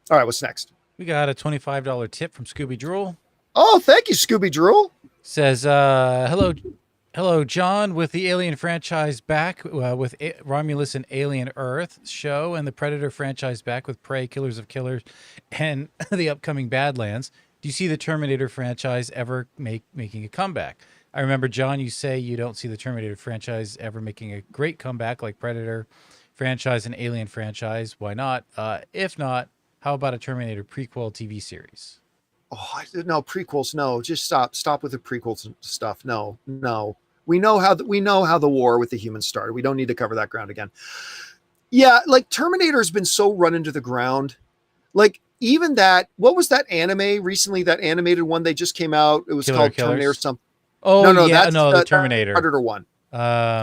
All right, what's next? We got a $25 tip from Scooby Drool. Oh, thank you, Scooby Drool. Says, hello, John, with the Alien franchise back with Romulus and Alien Earth show, and the Predator franchise back with Prey, Killers of Killers, and the upcoming Badlands. Do you see the Terminator franchise ever making a comeback? I remember, John, you say you don't see the Terminator franchise ever making a great comeback like Predator franchise and Alien franchise. Why not? If not, how about a Terminator prequel TV series? Oh, no, prequels. No, just stop with the prequels stuff. No. We know how the war with the humans started. We don't need to cover that ground again. Yeah. Like Terminator's been so run into the ground. Like, even that, what was that anime recently? That animated one they just came out. It was called Terminator something. Oh, that's the Terminator. Predator one.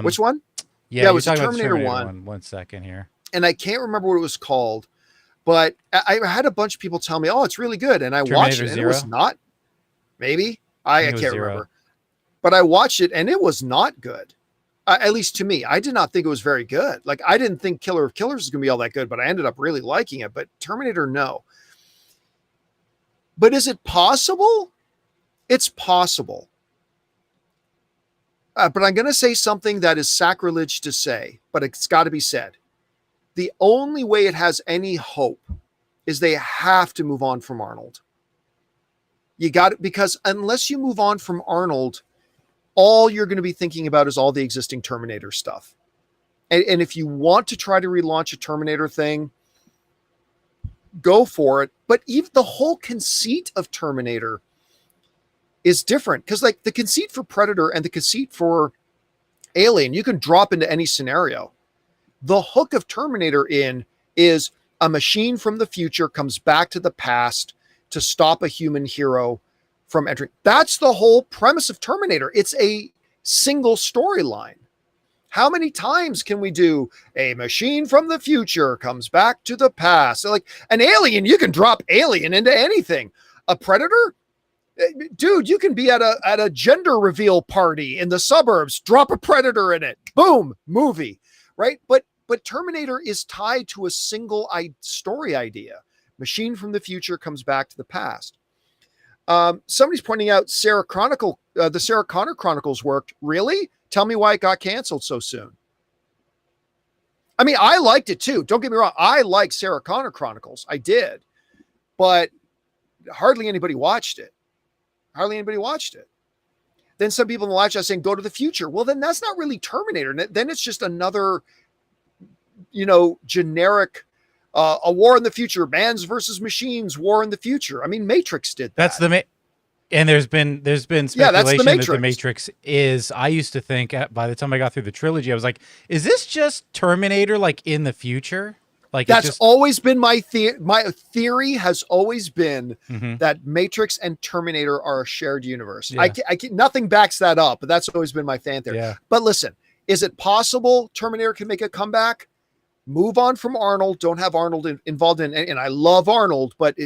Which one? Yeah, it was the Terminator one. 1 second here. And I can't remember what it was called, but I had a bunch of people tell me, "Oh, it's really good," and I watched it, and it was not. Maybe I can't remember, but I watched it, and it was not good. At least to me, I did not think it was very good. Like, I didn't think Killer of Killers was going to be all that good, but I ended up really liking it. But Terminator, no. But is it possible? It's possible. But I'm going to say something that is sacrilege to say, but it's got to be said. The only way it has any hope is they have to move on from Arnold. You got it, because unless you move on from Arnold, all you're going to be thinking about is all the existing Terminator stuff. And if you want to try to relaunch a Terminator thing, go for it. But even the whole conceit of Terminator is different, because like the conceit for Predator and the conceit for Alien, you can drop into any scenario. The hook of Terminator is a machine from the future comes back to the past to stop a human hero from entering. That's the whole premise of Terminator. It's single storyline. How many times can we do a machine from the future comes back to the past? So like an alien, you can drop alien into anything. A predator, dude, you can be at a gender reveal party in the suburbs, drop a predator in it, boom, movie, right? But Terminator is tied to a single story idea. Machine from the future comes back to the past. Somebody's pointing out the Sarah Connor Chronicles worked. Really? Tell me why it got canceled so soon. I mean, I liked it too. Don't get me wrong. I like Sarah Connor Chronicles. I did. But hardly anybody watched it. Then some people in the live chat saying, go to the future. Well, then that's not really Terminator. Then it's just another, generic, a war in the future, mans versus machines, war in the future. I mean, Matrix did that. And there's been speculation that the Matrix is. I used to think by the time I got through the trilogy, I was like, is this just Terminator like in the future? Like that's always been my theory. My theory has always been Mm-hmm. that Matrix and Terminator are a shared universe. Yeah. Nothing backs that up, but that's always been my fan theory. Yeah. But listen, is it possible Terminator can make a comeback? Move on from Arnold. Don't have Arnold involved in, and I love Arnold, but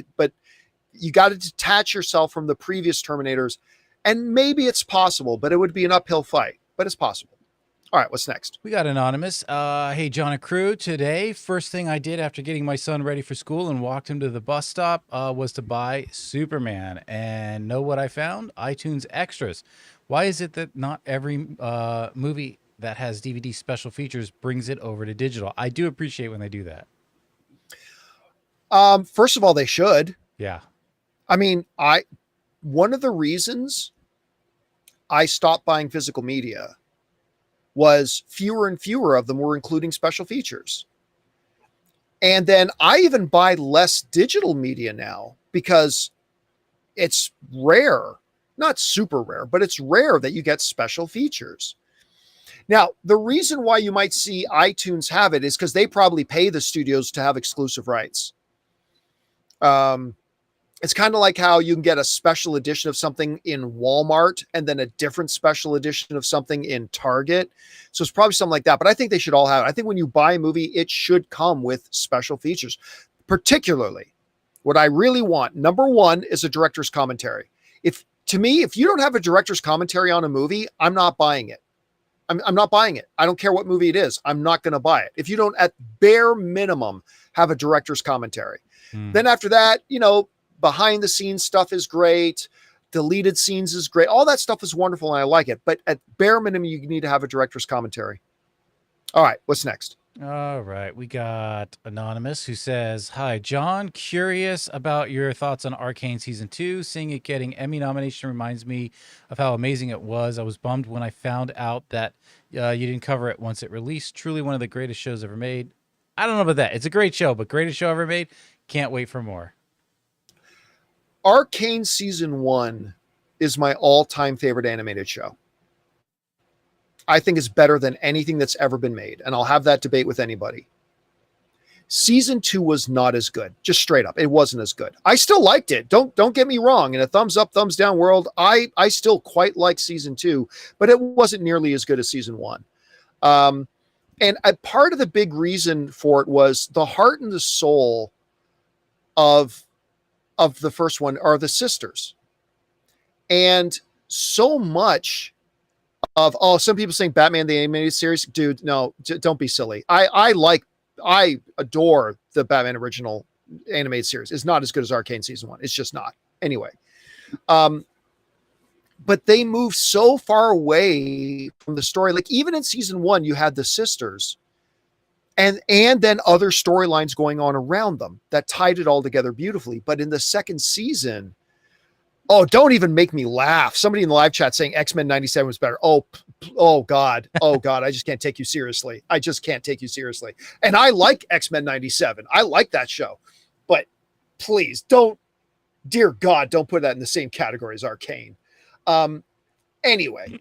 you got to detach yourself from the previous Terminators, and maybe it's possible, but it would be an uphill fight, but it's possible. All right, what's next? We got Anonymous. Hey, John and crew. Today, first thing I did after getting my son ready for school and walked him to the bus stop was to buy Superman. And know what I found? iTunes Extras. Why is it that not every movie that has DVD special features brings it over to digital? I do appreciate when they do that. First of all, they should. Yeah. I mean, one of the reasons I stopped buying physical media was fewer and fewer of them were including special features. And then I even buy less digital media now because it's rare, not super rare, but it's rare that you get special features. Now, the reason why you might see iTunes have it is because they probably pay the studios to have exclusive rights. It's kind of like how you can get a special edition of something in Walmart and then a different special edition of something in Target. So it's probably something like that. But I think they should all have it. I think when you buy a movie, it should come with special features. Particularly, what I really want, number one, is a director's commentary. If you don't have a director's commentary on a movie, I'm not buying it. I'm not buying it. I don't care what movie it is. I'm not going to buy it. If you don't, at bare minimum, have a director's commentary. Then after that, behind the scenes stuff is great. Deleted scenes is great. All that stuff is wonderful and I like it. But at bare minimum, you need to have a director's commentary. All right. What's next? All right. We got Anonymous who says, hi, John. Curious about your thoughts on Arcane Season 2. Seeing it getting Emmy nomination reminds me of how amazing it was. I was bummed when I found out that you didn't cover it once it released. Truly one of the greatest shows ever made. I don't know about that. It's a great show, but greatest show ever made. Can't wait for more. Arcane Season 1 is my all-time favorite animated show. I think it's better than anything that's ever been made, and I'll have that debate with anybody. Season 2 was not as good, just straight up. It wasn't as good. I still liked it. Don't get me wrong. In a thumbs up, thumbs down world, I still quite like Season 2, but it wasn't nearly as good as Season 1. And a part of the big reason for it was the heart and the soul of the first one are the sisters. And so much of, some people saying Batman the Animated Series, dude, no, don't be silly. I adore the Batman original animated series. It's not as good as Arcane Season 1. It's just not. Anyway. But they move so far away from the story. Like even in Season 1, you had the sisters and then other storylines going on around them that tied it all together beautifully. But in the second season, don't even make me laugh. Somebody in the live chat saying X-Men 97 was better. Oh God. Oh God. I just can't take you seriously. And I like X-Men 97. I like that show, but please dear God, don't put that in the same category as Arcane. Anyway.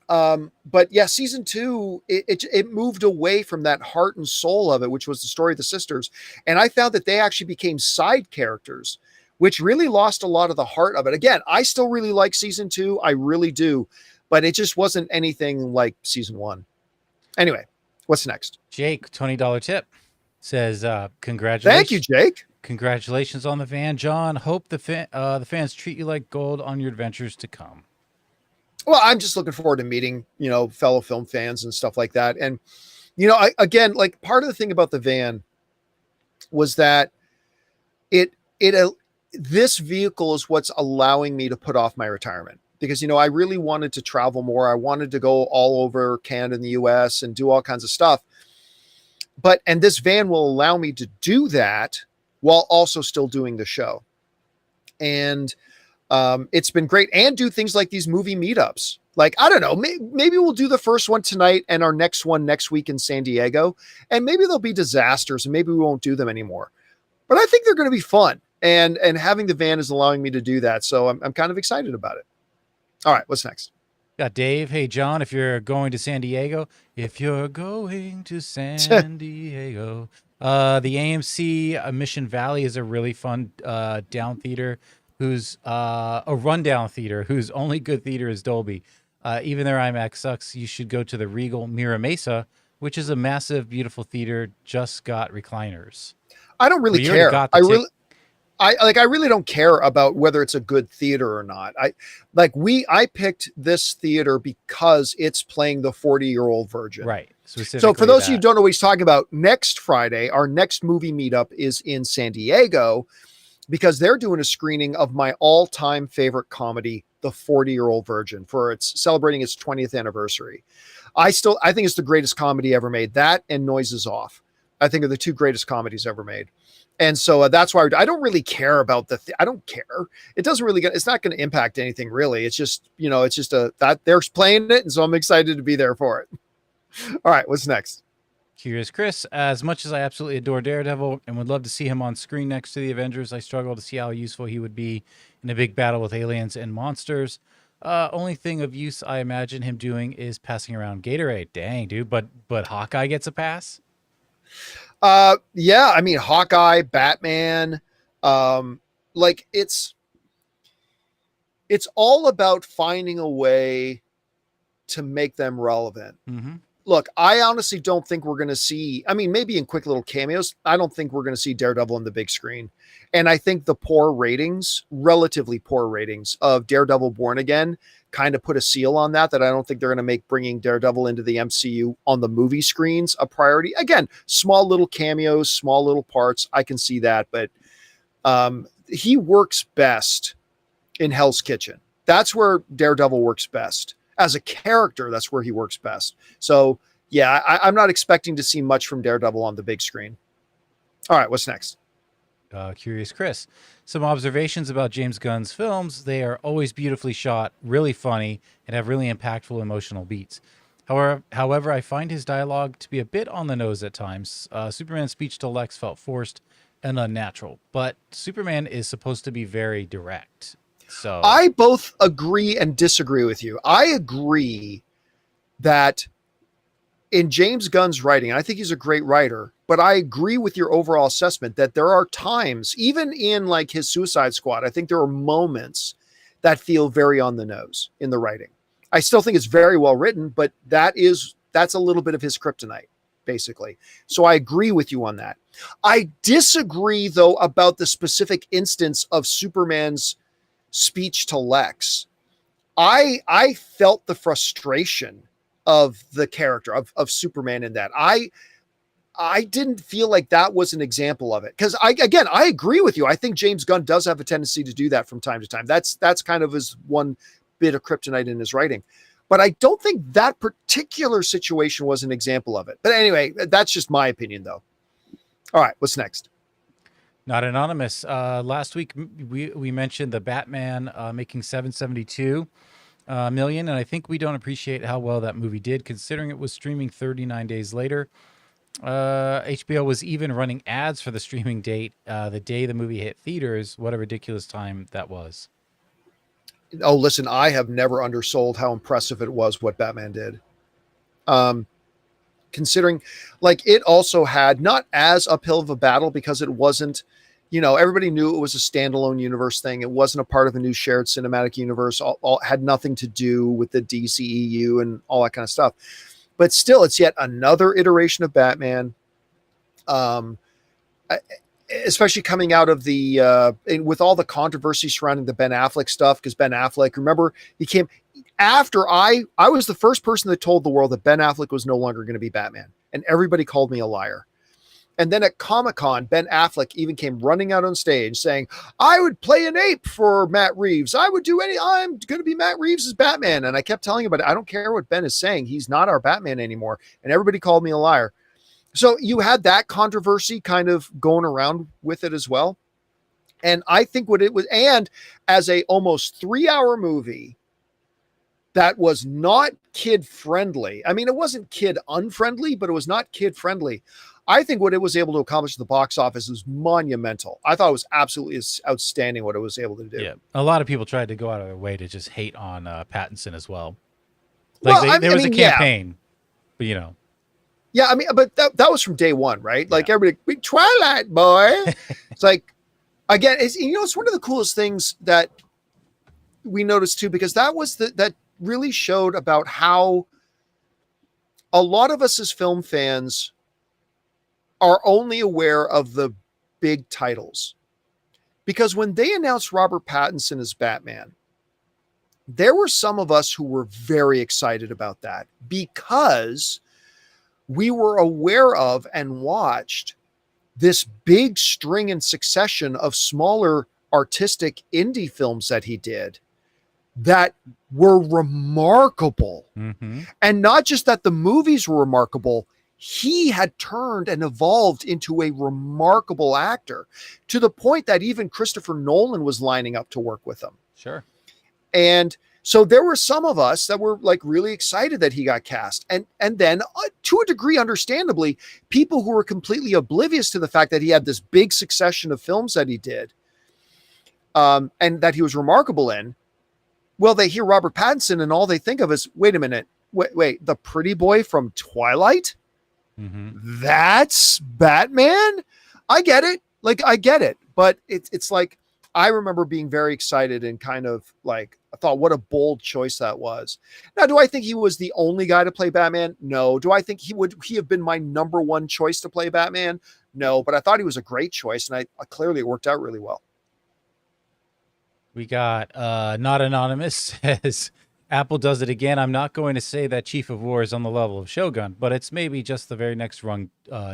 But yeah, Season 2, it moved away from that heart and soul of it, which was the story of the sisters. And I found that they actually became side characters, which really lost a lot of the heart of it. Again, I still really like Season 2. I really do. but it just wasn't anything like season 1. Anyway, what's next? Jake, $20 tip, says, congratulations. Thank you, Jake. Congratulations on the van, John. Hope the fans treat you like gold on your adventures to come. Well, I'm just looking forward to meeting, fellow film fans and stuff like that. And, again, like part of the thing about the van was that this vehicle is what's allowing me to put off my retirement because, I really wanted to travel more. I wanted to go all over Canada and the US and do all kinds of stuff. And this van will allow me to do that while also still doing the show. And it's been great, and do things like these movie meetups. Like, I don't know, maybe we'll do the first one tonight and our next one next week in San Diego, and maybe there'll be disasters and maybe we won't do them anymore. But I think they're going to be fun, and having the van is allowing me to do that. So I'm kind of excited about it. All right, what's next? Got Dave. Hey, John, if you're going to San Diego, the AMC Mission Valley is a really fun down theater whose a rundown theater whose only good theater is Dolby. Even their IMAX sucks. You should go to the Regal Mira Mesa, which is a massive, beautiful theater. Just got recliners. I don't really care. I really don't care about whether it's a good theater or not. I picked this theater because it's playing the 40-year-old virgin. Right. So for those of you who don't know what he's talking about, next Friday, our next movie meetup is in San Diego because they're doing a screening of my all-time favorite comedy, The 40-Year-Old Virgin, for its celebrating its 20th anniversary. I think it's the greatest comedy ever made. That and Noises Off, I think, are the two greatest comedies ever made. And so that's why I don't really care about I don't care. It doesn't really it's not going to impact anything really. It's just, that they're playing it. And so I'm excited to be there for it. All right. What's next? Curious Chris, as much as I absolutely adore Daredevil and would love to see him on screen next to the Avengers, I struggle to see how useful he would be in a big battle with aliens and monsters. Only thing of use I imagine him doing is passing around Gatorade. Dang, dude. But Hawkeye gets a pass? Yeah, I mean, Hawkeye, Batman, it's all about finding a way to make them relevant. Mm-hmm. Look, I honestly don't think we're going to see, maybe in quick little cameos, I don't think we're going to see Daredevil on the big screen. And I think the relatively poor ratings of Daredevil Born Again kind of put a seal on that I don't think they're going to make bringing Daredevil into the MCU on the movie screens a priority. Again, small little cameos, small little parts. I can see that, but he works best in Hell's Kitchen. That's where Daredevil works best. As a character, that's where he works best. So, yeah, I'm not expecting to see much from Daredevil on the big screen. All right, what's next? Curious Chris. Some observations about James Gunn's films. They are always beautifully shot, really funny, and have really impactful emotional beats. However, I find his dialogue to be a bit on the nose at times. Superman's speech to Lex felt forced and unnatural, but Superman is supposed to be very direct. So I both agree and disagree with you. I agree that in James Gunn's writing, I think he's a great writer, but I agree with your overall assessment that there are times, even in like his Suicide Squad, I think there are moments that feel very on the nose in the writing. I still think it's very well written, but that's a little bit of his kryptonite, basically. So I agree with you on that. I disagree, though, about the specific instance of Superman's speech to Lex. I felt the frustration of the character of Superman in that. I didn't feel like that was an example of it. Because I agree with you. I think James Gunn does have a tendency to do that from time to time. That's kind of his one bit of kryptonite in his writing. But I don't think that particular situation was an example of it. But anyway, that's just my opinion, though. All right, what's next? Not anonymous. Last week we mentioned the Batman making $772 million, and I think we don't appreciate how well that movie did, considering it was streaming 39 days later. HBO was even running ads for the streaming date the day the movie hit theaters. What a ridiculous time that was. Oh, listen, I have never undersold how impressive it was what Batman did. Considering, like, it also had not as uphill of a battle because it wasn't everybody knew it was a standalone universe thing. It wasn't a part of a new shared cinematic universe. All had nothing to do with the DCEU and all that kind of stuff. But still, it's yet another iteration of Batman. Especially coming out of with all the controversy surrounding the Ben Affleck stuff, because Ben Affleck, remember, he came after I was the first person that told the world that Ben Affleck was no longer going to be Batman, and everybody called me a liar. And then at Comic-Con, Ben Affleck even came running out on stage saying, I would play an ape for Matt Reeves. I'm going to be Matt Reeves' Batman. And I kept telling him, but I don't care what Ben is saying. He's not our Batman anymore. And everybody called me a liar. So you had that controversy kind of going around with it as well. And I think what it was, and as a almost 3-hour movie that was not kid friendly. I mean, it wasn't kid unfriendly, but it was not kid friendly. I think what it was able to accomplish at the box office was monumental. I thought it was absolutely outstanding what it was able to do. Yeah, a lot of people tried to go out of their way to just hate on Pattinson as well. There was a campaign, but Yeah, I mean, but that was from day one, right? Like everybody, big Twilight boy. It's like, again, it's one of the coolest things that we noticed too, because that really showed about how a lot of us as film fans are only aware of the big titles. Because when they announced Robert Pattinson as Batman, there were some of us who were very excited about that because we were aware of and watched this big string and succession of smaller artistic indie films that he did that were remarkable. Mm-hmm. And not just that the movies were remarkable, he had turned and evolved into a remarkable actor to the point that even Christopher Nolan was lining up to work with him. Sure. And so there were some of us that were like really excited that he got cast. And then to a degree, understandably, people who were completely oblivious to the fact that he had this big succession of films that he did, and that he was remarkable in. Well, they hear Robert Pattinson and all they think of is, wait a minute, wait, the pretty boy from Twilight? Mm-hmm. That's Batman? I get it. Like, I get it. But it's like, I remember being very excited and kind of like, I thought, what a bold choice that was. Now, do I think he was the only guy to play Batman? No. Do I think he have been my number one choice to play Batman? No. But I thought he was a great choice, and I clearly it worked out really well. We got Not Anonymous says, Apple does it again. I'm not going to say that Chief of War is on the level of Shogun, but it's maybe just the very next rung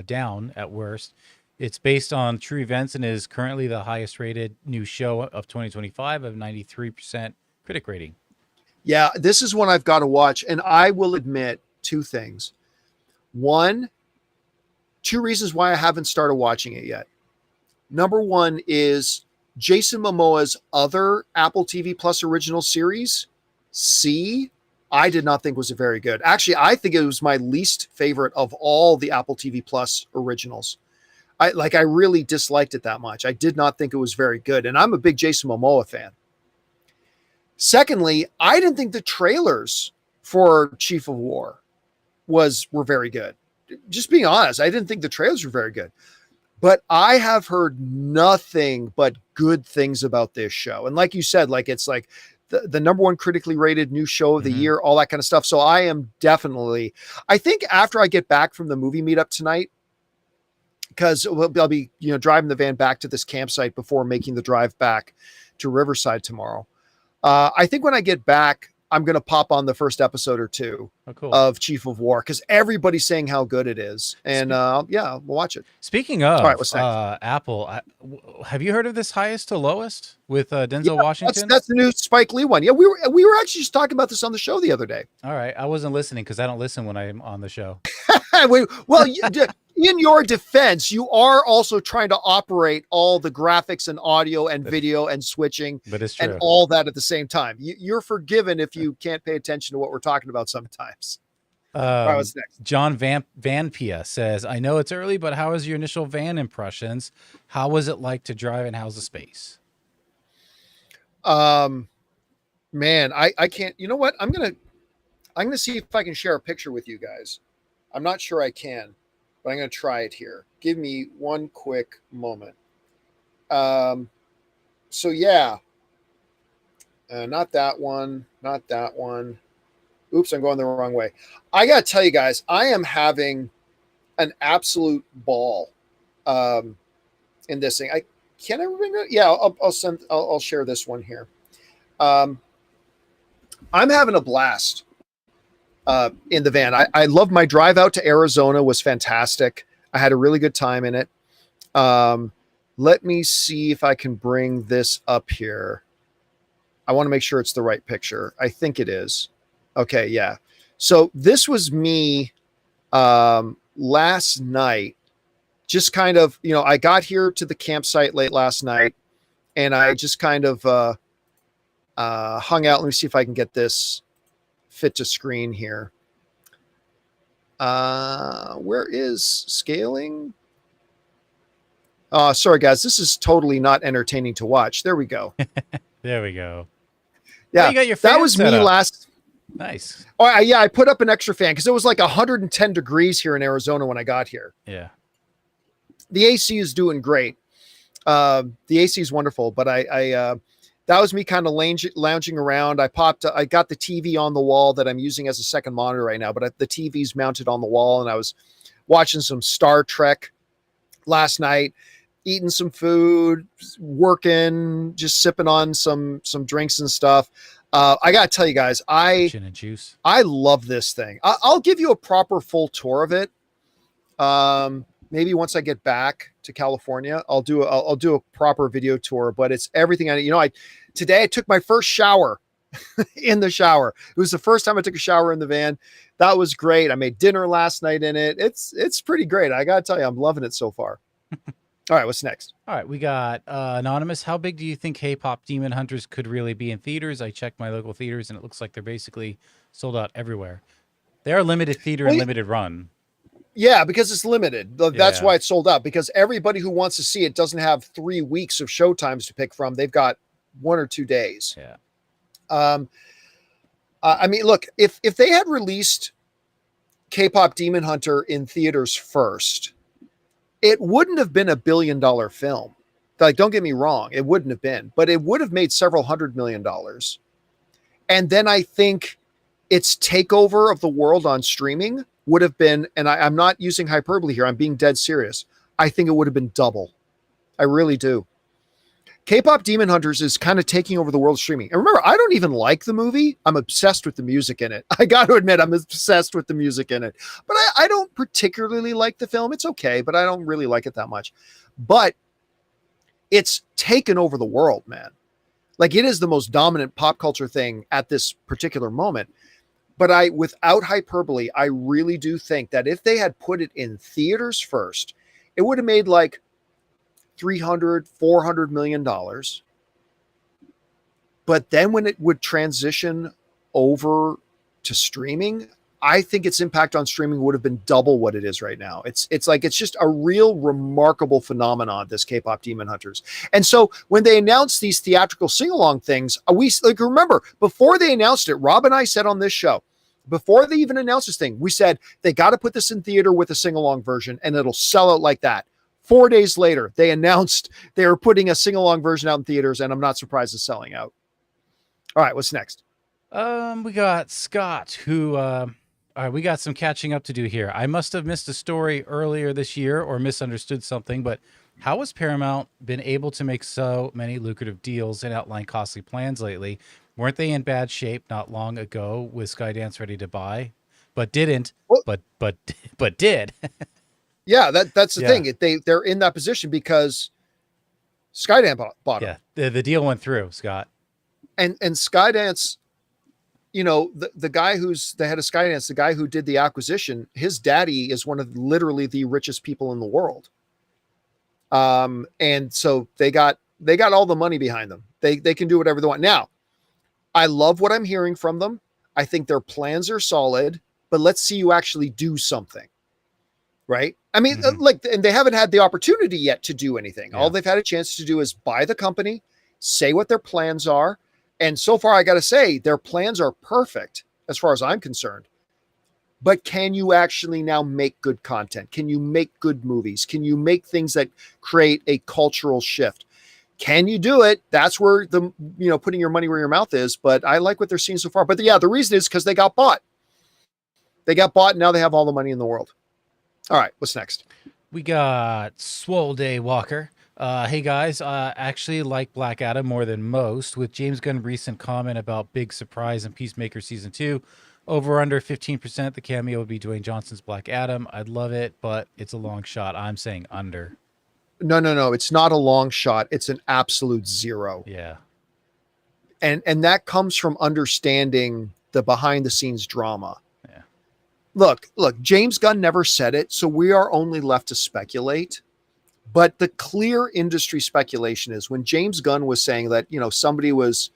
down at worst. It's based on true events and is currently the highest rated new show of 2025 of 93% critic rating. Yeah, this is one I've got to watch. And I will admit two things. One, two reasons why I haven't started watching it yet. Number one is Jason Momoa's other Apple TV Plus original series, C, I did not think was very good. Actually, I think it was my least favorite of all the Apple TV Plus originals. I really disliked it that much. I did not think it was very good. And I'm a big Jason Momoa fan. Secondly, I didn't think the trailers for Chief of War were very good. Just being honest, I didn't think the trailers were very good. But I have heard nothing but good things about this show. And like you said, like it's like the number one critically rated new show of the year, all that kind of stuff. So I am definitely, I think after I get back from the movie meetup tonight, because I'll be, driving the van back to this campsite before making the drive back to Riverside tomorrow. I think when I get back, I'm going to pop on the first episode or two of Chief of War because everybody's saying how good it is. And we'll watch it. Speaking of all right, what's next? Apple, have you heard of this highest to lowest with Denzel Washington? That's the new Spike Lee one. Yeah, we were actually just talking about this on the show the other day. All right. I wasn't listening because I don't listen when I'm on the show. Well, in your defense, you are also trying to operate all the graphics and audio and video and switching and all that at the same time. You're forgiven if you can't pay attention to what we're talking about sometimes. All right, what's next? John Campea says, I know it's early, but how was your initial van impressions? How was it like to drive and how's the space? Man, I can't, you know what? I'm going to see if I can share a picture with you guys. I'm not sure I can, but I'm going to try it here. Give me one quick moment. So yeah, not that one, not that one. Oops, I'm going the wrong way. I got to tell you guys, I am having an absolute ball in this thing. Can I bring it? Yeah, I'll share this one here. I'm having a blast in the van. I love my drive out to Arizona was fantastic. I had a really good time in it. Let me see if I can bring this up here. I want to make sure it's the right picture. I think it is. Okay, yeah. So this was me last night. Just kind of, I got here to the campsite late last night, and I just kind of hung out. Let me see if I can get this fit to screen here. Where is scaling? Sorry, guys. This is totally not entertaining to watch. There we go. There we go. Yeah, oh, you got your that was me up. last. Nice. Oh, yeah, I put up an extra fan because it was like 110 degrees here in Arizona when I got here. Yeah. The AC is doing great. The AC is wonderful, but I that was me kind of lounging around. I got the TV on the wall that I'm using as a second monitor right now, but the TV's mounted on the wall, and I was watching some Star Trek last night, eating some food, working, just sipping on some drinks and stuff. I got to tell you guys, Gin and juice. I love this thing. I'll give you a proper full tour of it. Maybe once I get back to California, I'll do a proper video tour, but it's everything today I took my first shower in the shower. It was the first time I took a shower in the van. That was great. I made dinner last night in it. It's pretty great. I got to tell you, I'm loving it so far. All right, what's next? All right, we got Anonymous. How big do you think K-pop Demon Hunters could really be in theaters? I checked my local theaters, and it looks like they're basically sold out everywhere. They are limited theater and limited run. Yeah, because it's limited. That's why it's sold out, because everybody who wants to see it doesn't have 3 weeks of show times to pick from. They've got 1 or 2 days. Yeah. I mean, look, if they had released K-pop Demon Hunter in theaters first, it wouldn't have been $1 billion film. Like, don't get me wrong, it wouldn't have been, but it would have made several $100 million. And then I think its takeover of the world on streaming would have been, and I'm not using hyperbole here, I'm being dead serious. I think it would have been double. I really do. K-pop Demon Hunters is kind of taking over the world of streaming. And remember, I don't even like the movie. I'm obsessed with the music in it. I got to admit, I'm obsessed with the music in it. But I don't particularly like the film. It's okay, but I don't really like it that much. But it's taken over the world, man. Like, it is the most dominant pop culture thing at this particular moment. But without hyperbole, I really do think that if they had put it in theaters first, it would have made like $300-400 million. But then when it would transition over to streaming, I think its impact on streaming would have been double what it is right now. It's just a real remarkable phenomenon, this K-pop Demon Hunters. And so when they announced these theatrical sing-along things, remember, before they announced it, Rob and I said on this show, before they even announced this thing, we said they got to put this in theater with a sing-along version and it'll sell out like that. 4 days later, they announced they were putting a sing-along version out in theaters, and I'm not surprised it's selling out. All right, what's next? We got Scott, who... all right, we got some catching up to do here. I must have missed a story earlier this year or misunderstood something, but how has Paramount been able to make so many lucrative deals and outline costly plans lately? Weren't they in bad shape not long ago with Skydance ready to buy, but didn't, but did? Yeah, that's the thing. They're in that position because Skydance bought them. Yeah, the deal went through, Scott. And Skydance, the guy who's the head of Skydance, the guy who did the acquisition, his daddy is one of literally the richest people in the world. And so they got all the money behind them. They can do whatever they want. Now, I love what I'm hearing from them. I think their plans are solid, but let's see you actually do something. Right? I mean, and they haven't had the opportunity yet to do anything. Yeah. All they've had a chance to do is buy the company, say what their plans are. And so far, I got to say, their plans are perfect as far as I'm concerned. But can you actually now make good content? Can you make good movies? Can you make things that create a cultural shift? Can you do it? That's where putting your money where your mouth is. But I like what they're seeing so far. But yeah, the reason is because they got bought. They got bought, and now they have all the money in the world. All right, what's next? We got Swole Day Walker. Hey guys, actually like Black Adam more than most. With James Gunn's recent comment about big surprise in Peacemaker season 2, over under 15%, the cameo would be Dwayne Johnson's Black Adam. I'd love it, but it's a long shot. I'm saying under. No. It's not a long shot. It's an absolute zero. Yeah. And that comes from understanding the behind the scenes drama. Yeah. Look, James Gunn never said it, so we are only left to speculate. But the clear industry speculation is when James Gunn was saying that, somebody was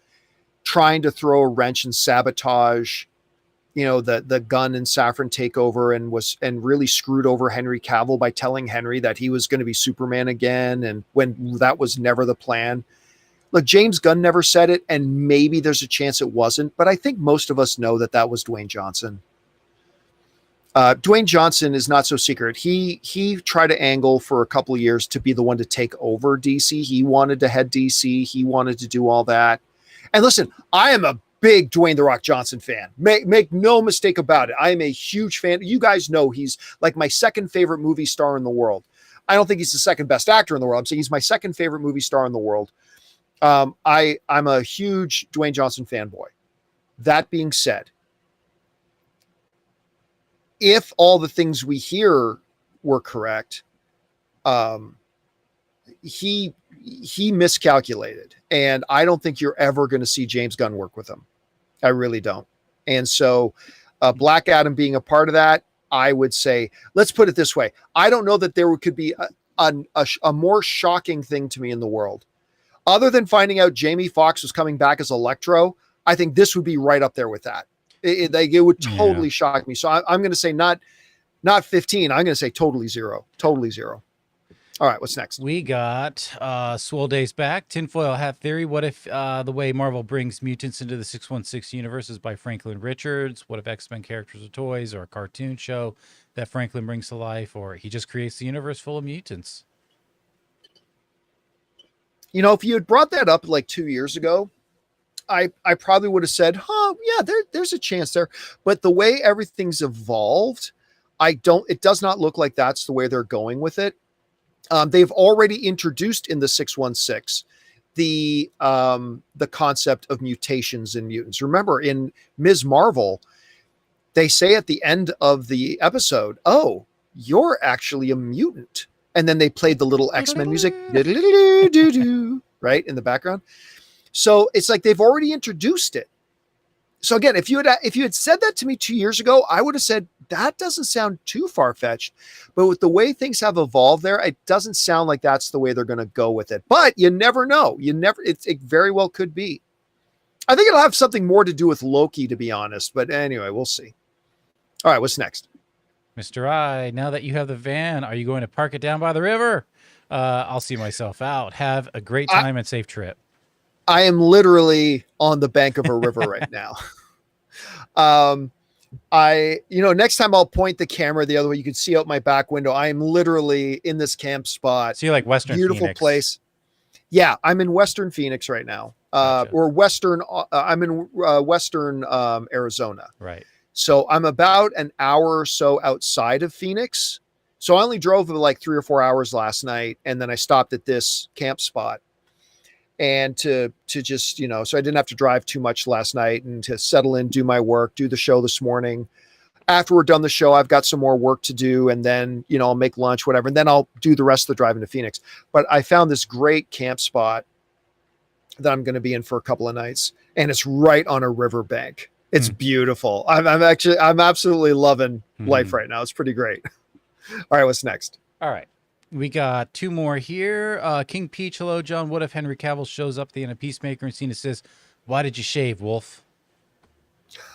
trying to throw a wrench and sabotage, the Gunn and Safran takeover and really screwed over Henry Cavill by telling Henry that he was going to be Superman again. And when that was never the plan. Look, James Gunn never said it, and maybe there's a chance it wasn't, but I think most of us know that was Dwayne Johnson. Dwayne Johnson is not so secret. He tried to angle for a couple of years to be the one to take over DC. He wanted to head DC. He wanted to do all that. And listen, I am a big Dwayne The Rock Johnson fan. Make no mistake about it. I am a huge fan. You guys know he's like my second favorite movie star in the world. I don't think he's the second best actor in the world. I'm saying he's my second favorite movie star in the world. I'm a huge Dwayne Johnson fanboy. That being said, if all the things we hear were correct, he miscalculated, and I don't think you're ever going to see James Gunn work with him. I really don't. And so, Black Adam being a part of that, I would say, let's put it this way: I don't know that there could be a more shocking thing to me in the world, other than finding out Jamie Foxx was coming back as Electro. I think this would be right up there with that. It would totally shock me. So I'm going to say not 15. I'm going to say totally zero. All right, what's next? We got Swole Days back. Tinfoil Hat Theory. What if the way Marvel brings mutants into the 616 universe is by Franklin Richards? What if X-Men characters are toys, or a cartoon show that Franklin brings to life, or he just creates the universe full of mutants? If you had brought that up like 2 years ago, I probably would have said, yeah, there's a chance there. But the way everything's evolved, it does not look like that's the way they're going with it. They've already introduced in the 616 the concept of mutations in mutants. Remember, in Ms. Marvel, they say at the end of the episode, "Oh, you're actually a mutant," and then they played the little X-Men music, right in the background. So it's like they've already introduced it. So again, if you had said that to me 2 years ago, I would have said that doesn't sound too far-fetched. But with the way things have evolved there, it doesn't sound like that's the way they're going to go with it. But you never know. It very well could be. I think it'll have something more to do with Loki, to be honest. But anyway, we'll see. All right, what's next? Mr. I, now that you have the van, are you going to park it down by the river? I'll see myself out. Have a great time and safe trip. I am literally on the bank of a river right now. Next time I'll point the camera the other way. You can see out my back window. I am literally in this camp spot. So you're like Western beautiful Phoenix. Place. Yeah, I'm in Western Phoenix right now. Gotcha. Or Western. I'm in Western Arizona. Right. So I'm about an hour or so outside of Phoenix. So I only drove like 3 or 4 hours last night, and then I stopped at this camp spot. And to just, so I didn't have to drive too much last night, and to settle in, do my work, do the show this morning. After we're done the show, I've got some more work to do, and then, I'll make lunch, whatever. And then I'll do the rest of the driving to Phoenix. But I found this great camp spot that I'm going to be in for a couple of nights, and it's right on a riverbank. It's beautiful. I'm absolutely loving life right now. It's pretty great. All right, what's next? All right. We got 2 more here. King Peach, hello, John. What if Henry Cavill shows up at the end of Peacemaker and Cena says, "Why did you shave, Wolf?"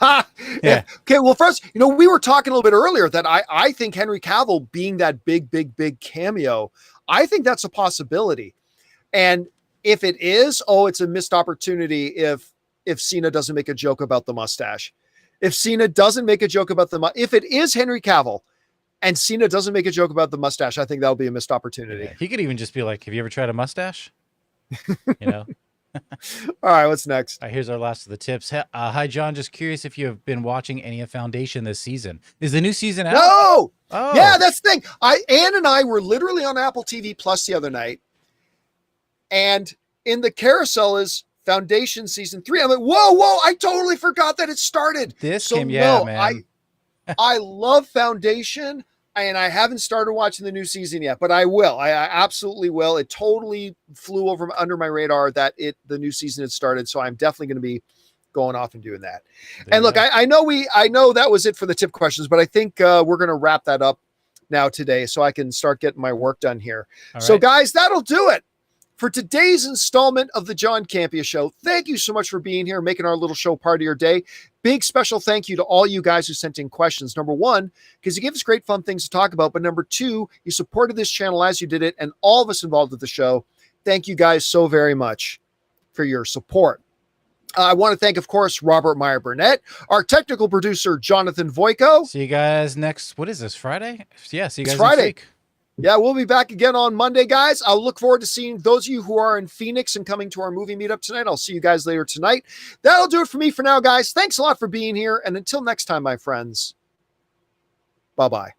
Yeah. Okay, well, first, we were talking a little bit earlier that I think Henry Cavill being that big cameo, I think that's a possibility. And if it is, it's a missed opportunity if Cena doesn't make a joke about the mustache. If Cena doesn't make a joke about if it is Henry Cavill, and Cena doesn't make a joke about the mustache, I think that'll be a missed opportunity. Yeah. He could even just be like, "Have you ever tried a mustache?" You know. All right, what's next? All right, here's our last of the tips. Hi, John. Just curious if you have been watching any of Foundation this season. Is the new season out? No. Oh. Yeah, that's the thing. Ann and I were literally on Apple TV Plus the other night, and in the carousel is Foundation season 3. I'm like, whoa! I totally forgot that it started. Man. I love Foundation, and I haven't started watching the new season yet, but I will. I absolutely will. It totally flew under my radar that the new season had started, so I'm definitely going to be going off and doing that. And look, I know that was it for the tip questions, but I think we're going to wrap that up now today, so I can start getting my work done here. So, guys, that'll do it for today's installment of the John Campea Show. Thank you so much for being here, making our little show part of your day. Big special thank you to all you guys who sent in questions. Number one, because you give us great fun things to talk about. But number two, you supported this channel as you did it, and all of us involved with the show. Thank you guys so very much for your support. I want to thank, of course, Robert Meyer Burnett, our technical producer, Jonathan Voico. See you guys next, what is this, Friday? Yeah, see you guys Friday. next week. Yeah, we'll be back again on Monday, guys. I'll look forward to seeing those of you who are in Phoenix and coming to our movie meetup tonight. I'll see you guys later tonight. That'll do it for me for now, guys. Thanks a lot for being here. And until next time, my friends, bye-bye.